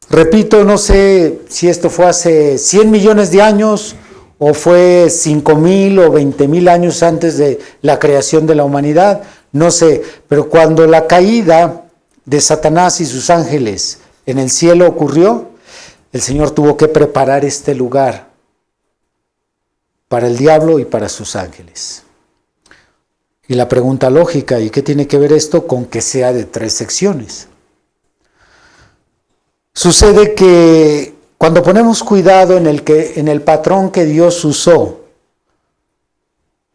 Repito, no sé si esto fue hace 100 millones de años o fue 5,000 o 20,000 años antes de la creación de la humanidad, no sé, pero cuando la caída de Satanás y sus ángeles en el cielo ocurrió, el Señor tuvo que preparar este lugar para el diablo y para sus ángeles. Y la pregunta lógica, ¿y qué tiene que ver esto con que sea de 3 secciones? Sucede que cuando ponemos cuidado en el patrón que Dios usó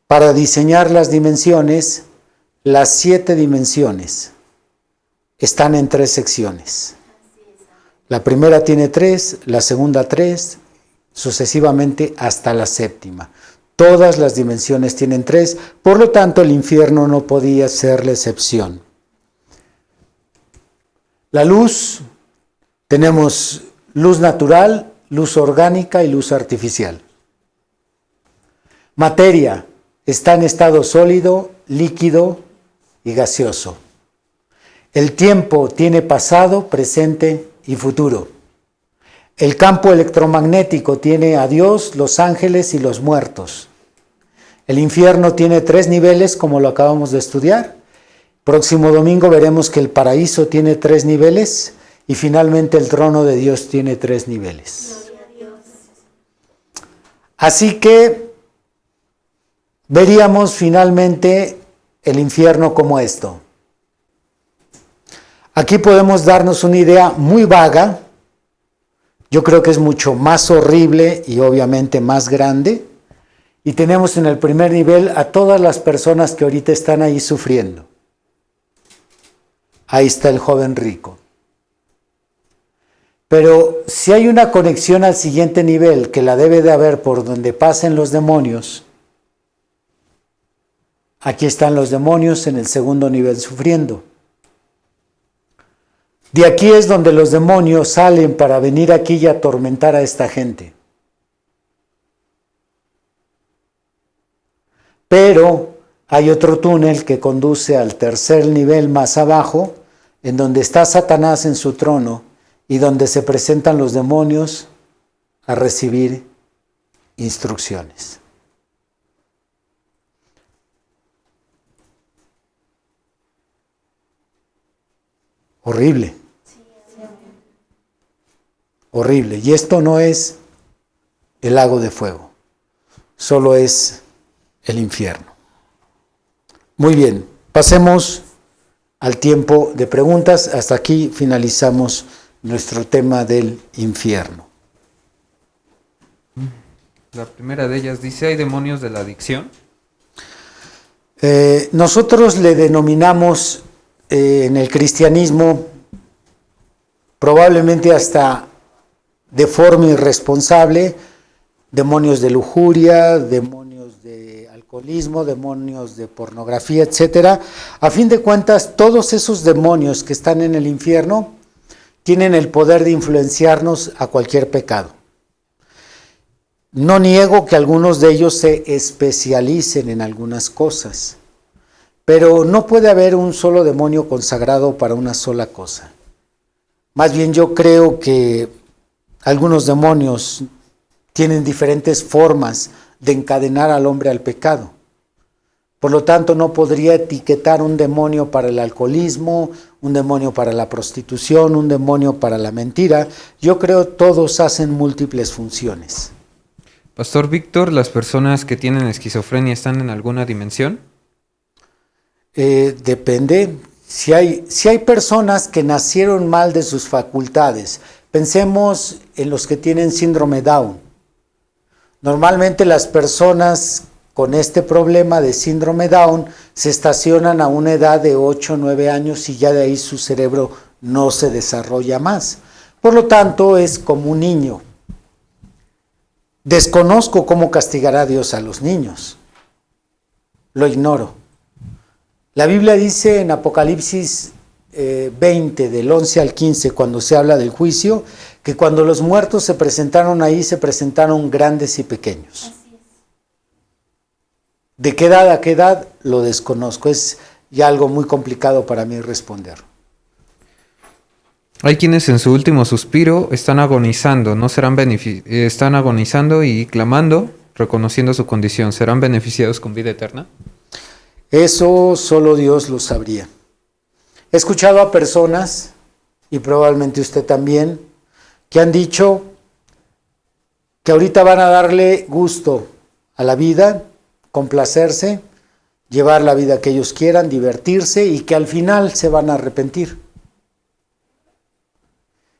para diseñar las dimensiones, las 7 dimensiones están en 3 secciones. La primera tiene 3, la segunda 3, sucesivamente hasta la 7ª. Todas las dimensiones tienen 3, por lo tanto el infierno no podía ser la excepción. La luz, tenemos luz natural, luz orgánica y luz artificial. Materia está en estado sólido, líquido y gaseoso. El tiempo tiene pasado, presente y futuro. El campo electromagnético tiene a Dios, los ángeles y los muertos. El infierno tiene 3 niveles, como lo acabamos de estudiar. Próximo domingo veremos que el paraíso tiene 3 niveles y finalmente el trono de Dios tiene 3 niveles. Así que veríamos finalmente el infierno como esto. Aquí podemos darnos una idea muy vaga. Yo creo que es mucho más horrible y obviamente más grande. Y tenemos en el primer nivel a todas las personas que ahorita están ahí sufriendo. Ahí está el joven rico. Pero si hay una conexión al siguiente nivel, que la debe de haber por donde pasen los demonios, aquí están los demonios en el segundo nivel sufriendo. De aquí es donde los demonios salen para venir aquí y atormentar a esta gente. Pero hay otro túnel que conduce al tercer nivel más abajo, en donde está Satanás en su trono y donde se presentan los demonios a recibir instrucciones. Horrible. Horrible. Y esto no es el lago de fuego, solo es el infierno. Muy bien, pasemos al tiempo de preguntas. Hasta aquí finalizamos nuestro tema del infierno. La primera de ellas dice, ¿hay demonios de la adicción? Nosotros le denominamos en el cristianismo, probablemente hasta de forma irresponsable, demonios de lujuria, demonios de alcoholismo, demonios de pornografía, etcétera. A fin de cuentas, todos esos demonios que están en el infierno tienen el poder de influenciarnos a cualquier pecado. No niego que algunos de ellos se especialicen en algunas cosas, pero no puede haber un solo demonio consagrado para una sola cosa. Más bien yo creo que algunos demonios tienen diferentes formas de encadenar al hombre al pecado. Por lo tanto, no podría etiquetar un demonio para el alcoholismo, un demonio para la prostitución, un demonio para la mentira. Yo creo que todos hacen múltiples funciones. Pastor Víctor, ¿las personas que tienen esquizofrenia están en alguna dimensión? Depende. Si hay personas que nacieron mal de sus facultades, pensemos en los que tienen síndrome Down. Normalmente las personas con este problema de síndrome Down se estacionan a una edad de 8 o 9 años y ya de ahí su cerebro no se desarrolla más. Por lo tanto, es como un niño. Desconozco cómo castigará Dios a los niños. Lo ignoro. La Biblia dice en Apocalipsis 20, del 11 al 15, cuando se habla del juicio, que cuando los muertos se presentaron ahí, se presentaron grandes y pequeños. ¿De qué edad a qué edad? Lo desconozco. Es ya algo muy complicado para mí responder. Hay quienes en su último suspiro están agonizando, están agonizando y clamando, reconociendo su condición. ¿Serán beneficiados con vida eterna? Eso solo Dios lo sabría. He escuchado a personas, y probablemente usted también, que han dicho que ahorita van a darle gusto a la vida, complacerse, llevar la vida que ellos quieran, divertirse, y que al final se van a arrepentir.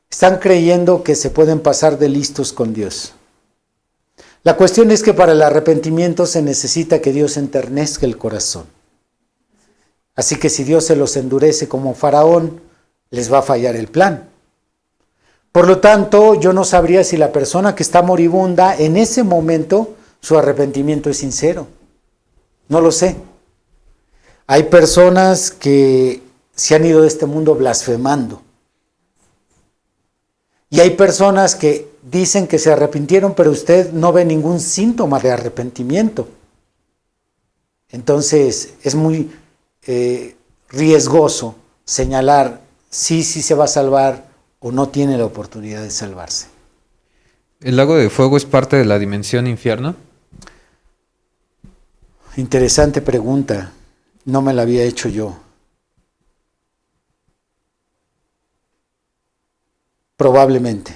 Están creyendo que se pueden pasar de listos con Dios. La cuestión es que para el arrepentimiento se necesita que Dios enternezca el corazón. Así que si Dios se los endurece como Faraón, les va a fallar el plan. Por lo tanto, yo no sabría si la persona que está moribunda, en ese momento, su arrepentimiento es sincero. No lo sé. Hay personas que se han ido de este mundo blasfemando. Y hay personas que dicen que se arrepintieron, pero usted no ve ningún síntoma de arrepentimiento. Entonces, es muy riesgoso señalar si se va a salvar o no tiene la oportunidad de salvarse. ¿El lago de fuego es parte de la dimensión infierno? Interesante pregunta. No me la había hecho yo. Probablemente.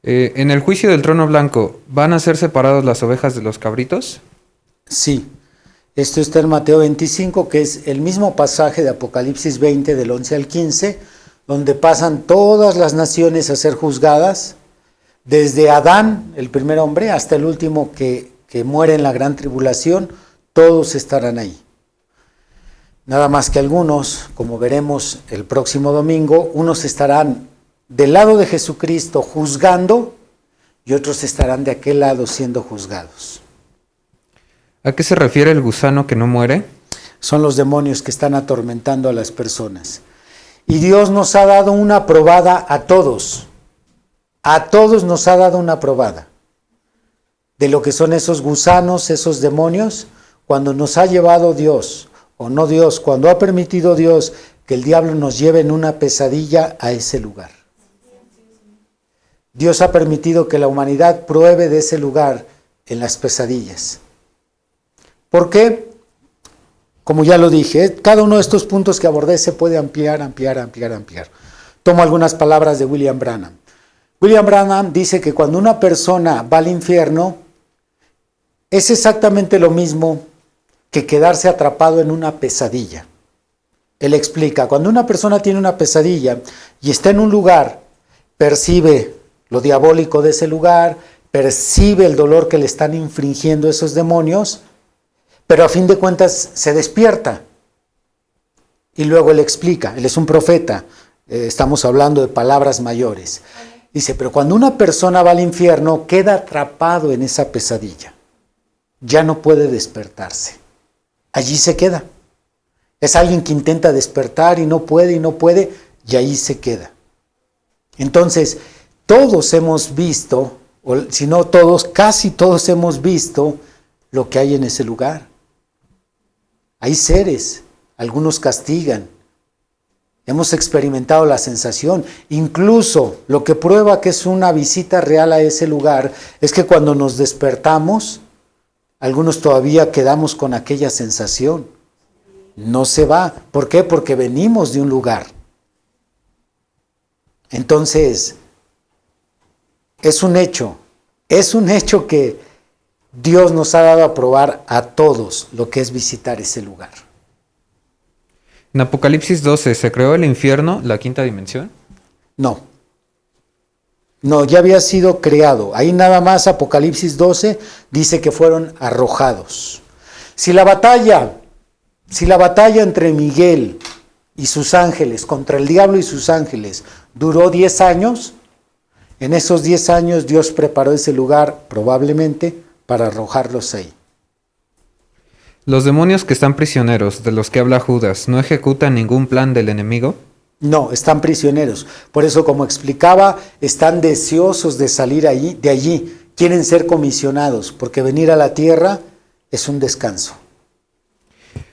En el juicio del trono blanco, ¿van a ser separados las ovejas de los cabritos? Sí. Esto está en Mateo 25, que es el mismo pasaje de Apocalipsis 20, del 11 al 15, donde pasan todas las naciones a ser juzgadas, desde Adán, el primer hombre, hasta el último que muere en la gran tribulación, todos estarán ahí. Nada más que algunos, como veremos el próximo domingo, unos estarán del lado de Jesucristo juzgando y otros estarán de aquel lado siendo juzgados. ¿A qué se refiere el gusano que no muere? Son los demonios que están atormentando a las personas. Y Dios nos ha dado una probada a todos. A todos nos ha dado una probada de lo que son esos gusanos, esos demonios, cuando nos ha llevado Dios, o no Dios, cuando ha permitido Dios que el diablo nos lleve en una pesadilla a ese lugar. Dios ha permitido que la humanidad pruebe de ese lugar en las pesadillas. ¿Por qué? Como ya lo dije, cada uno de estos puntos que abordé se puede ampliar. Tomo algunas palabras de William Branham. William Branham dice que cuando una persona va al infierno, es exactamente lo mismo que quedarse atrapado en una pesadilla. Él explica, cuando una persona tiene una pesadilla y está en un lugar, percibe lo diabólico de ese lugar, percibe el dolor que le están infringiendo esos demonios, pero a fin de cuentas se despierta. Y luego él explica, él es un profeta, estamos hablando de palabras mayores. Dice, pero cuando una persona va al infierno, queda atrapado en esa pesadilla. Ya no puede despertarse. Allí se queda. Es alguien que intenta despertar y no puede, y ahí se queda. Entonces, todos hemos visto, o si no todos, casi todos hemos visto lo que hay en ese lugar. Hay seres, algunos castigan. Hemos experimentado la sensación. Incluso lo que prueba que es una visita real a ese lugar es que cuando nos despertamos, algunos todavía quedamos con aquella sensación. No se va. ¿Por qué? Porque venimos de un lugar. Entonces, es un hecho que Dios nos ha dado a probar a todos lo que es visitar ese lugar. En Apocalipsis 12, ¿se creó el infierno, la quinta dimensión? No, ya había sido creado. Ahí nada más Apocalipsis 12 dice que fueron arrojados. Si la batalla entre Miguel y sus ángeles, contra el diablo y sus ángeles, duró 10 años, en esos 10 años Dios preparó ese lugar probablemente para arrojarlos ahí. ¿Los demonios que están prisioneros, de los que habla Judas, no ejecutan ningún plan del enemigo? No, están prisioneros. Por eso, como explicaba, están deseosos de salir de allí. Quieren ser comisionados, porque venir a la tierra es un descanso.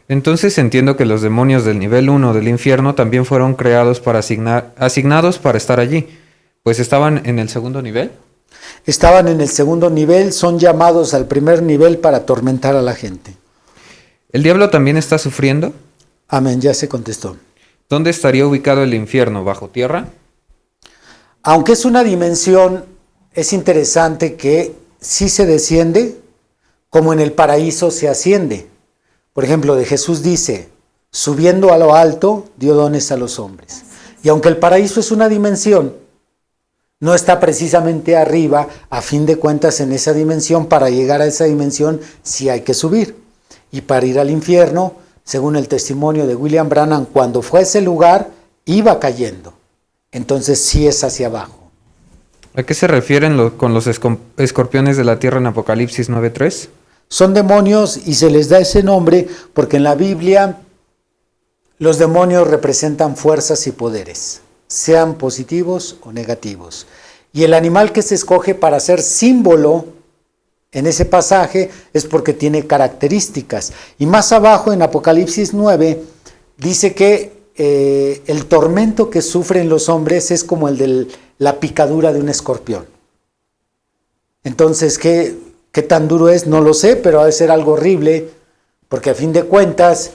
Entonces entiendo que los demonios del nivel 1 del infierno también fueron creados para asignados para estar allí, pues estaban en el segundo nivel. Estaban en el segundo nivel, son llamados al primer nivel para atormentar a la gente. ¿El diablo también está sufriendo? Amén, ya se contestó. ¿Dónde estaría ubicado el infierno? ¿Bajo tierra? Aunque es una dimensión, es interesante que sí se desciende, como en el paraíso se asciende. Por ejemplo, de Jesús dice, subiendo a lo alto, dio dones a los hombres. Y aunque el paraíso es una dimensión, no está precisamente arriba, a fin de cuentas en esa dimensión. Para llegar a esa dimensión sí hay que subir. Y para ir al infierno, según el testimonio de William Branham, cuando fue a ese lugar, iba cayendo. Entonces sí es hacia abajo. ¿A qué se refieren con los escorpiones de la tierra en Apocalipsis 9:3? Son demonios y se les da ese nombre porque en la Biblia los demonios representan fuerzas y poderes, sean positivos o negativos. Y el animal que se escoge para ser símbolo en ese pasaje es porque tiene características. Y más abajo en Apocalipsis 9 dice que el tormento que sufren los hombres es como el de la picadura de un escorpión. Entonces, ¿qué tan duro es? No lo sé, pero ha de ser algo horrible, porque a fin de cuentas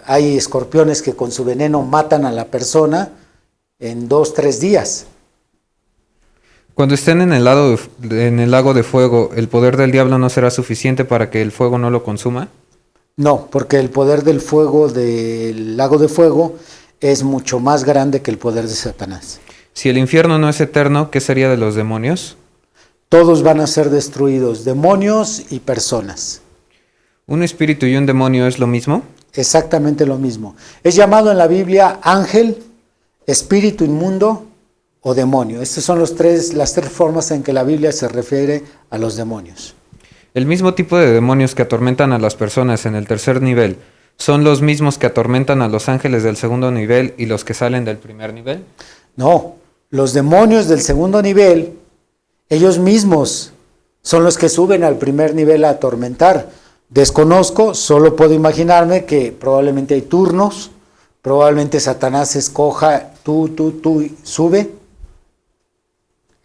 hay escorpiones que con su veneno matan a la persona en 2-3 días. Cuando estén en el lago de fuego, ¿el poder del diablo no será suficiente para que el fuego no lo consuma? No, porque el poder del fuego, del lago de fuego, es mucho más grande que el poder de Satanás. Si el infierno no es eterno, ¿qué sería de los demonios? Todos van a ser destruidos, demonios y personas. ¿Un espíritu y un demonio es lo mismo? Exactamente lo mismo. Es llamado en la Biblia ángel, espíritu inmundo o demonio. Estas son las tres formas en que la Biblia se refiere a los demonios. ¿El mismo tipo de demonios que atormentan a las personas en el tercer nivel son los mismos que atormentan a los ángeles del segundo nivel y los que salen del primer nivel? No, los demonios del segundo nivel, ellos mismos son los que suben al primer nivel a atormentar. Desconozco, solo puedo imaginarme que probablemente hay turnos, probablemente Satanás escoja tú y sube.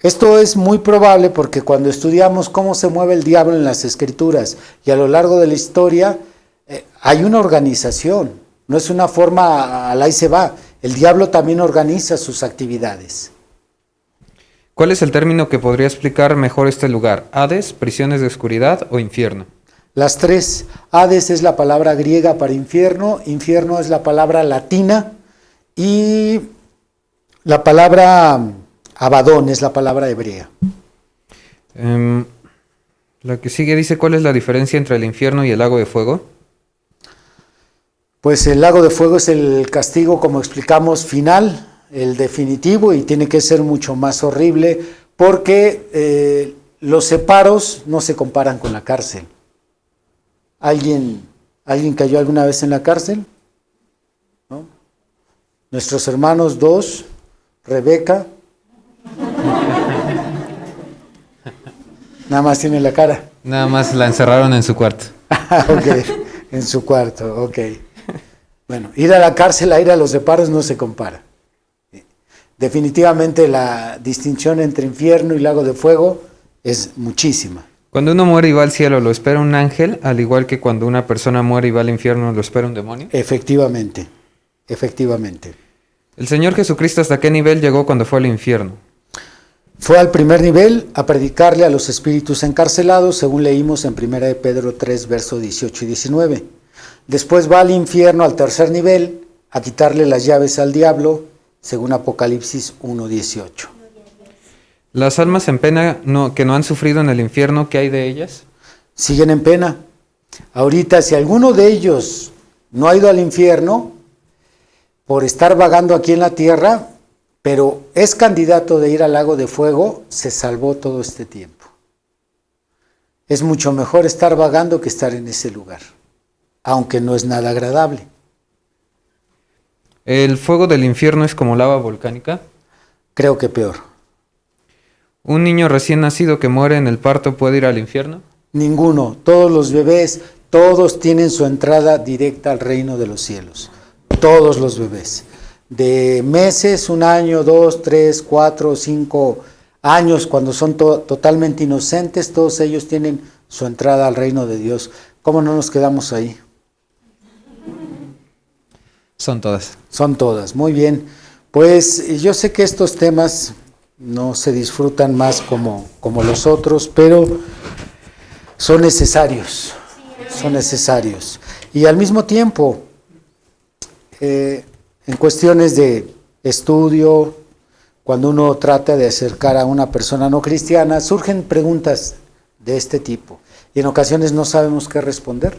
Esto es muy probable porque cuando estudiamos cómo se mueve el diablo en las Escrituras y a lo largo de la historia, hay una organización, no es una forma al ahí se va. El diablo también organiza sus actividades. ¿Cuál es el término que podría explicar mejor este lugar? ¿Hades, prisiones de oscuridad o infierno? Las tres. Hades es la palabra griega para infierno, infierno es la palabra latina y la palabra Abadón es la palabra hebrea. La que sigue dice, ¿cuál es la diferencia entre el infierno y el lago de fuego? Pues el lago de fuego es el castigo, como explicamos, final, el definitivo, y tiene que ser mucho más horrible porque los separos no se comparan con la cárcel. ¿Alguien cayó alguna vez en la cárcel? ¿No? Nuestros hermanos dos, Rebeca, nada más tiene la cara. Nada más la encerraron en su cuarto. Ok, en su cuarto, ok. Bueno, ir a la cárcel a ir a los separos no se compara. Definitivamente la distinción entre infierno y lago de fuego es muchísima. Cuando uno muere y va al cielo, ¿lo espera un ángel? Al igual que cuando una persona muere y va al infierno, ¿lo espera un demonio? Efectivamente, efectivamente. ¿El Señor Jesucristo hasta qué nivel llegó cuando fue al infierno? Fue al primer nivel a predicarle a los espíritus encarcelados, según leímos en 1 de Pedro 3, versos 18 y 19. Después va al infierno al tercer nivel a quitarle las llaves al diablo, según Apocalipsis 1, 18. ¿Las almas en pena que no han sufrido en el infierno, qué hay de ellas? Siguen en pena. Ahorita, si alguno de ellos no ha ido al infierno por estar vagando aquí en la tierra, pero es candidato de ir al lago de fuego, se salvó todo este tiempo. Es mucho mejor estar vagando que estar en ese lugar, aunque no es nada agradable. ¿El fuego del infierno es como lava volcánica? Creo que peor. ¿Un niño recién nacido que muere en el parto puede ir al infierno? Ninguno. Todos los bebés, todos tienen su entrada directa al reino de los cielos. Todos los bebés. De meses, 1 año, 2, 3, 4, 5 años, cuando son totalmente inocentes, todos ellos tienen su entrada al reino de Dios. ¿Cómo no nos quedamos ahí? Son todas. Son todas, muy bien. Pues yo sé que estos temas no se disfrutan más como los otros, pero son necesarios, Y al mismo tiempo, en cuestiones de estudio, cuando uno trata de acercar a una persona no cristiana, surgen preguntas de este tipo, y en ocasiones no sabemos qué responder.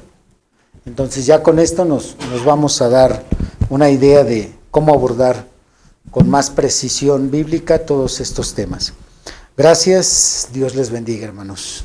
Entonces ya con esto nos vamos a dar una idea de cómo abordar con más precisión bíblica todos estos temas. Gracias, Dios les bendiga, hermanos.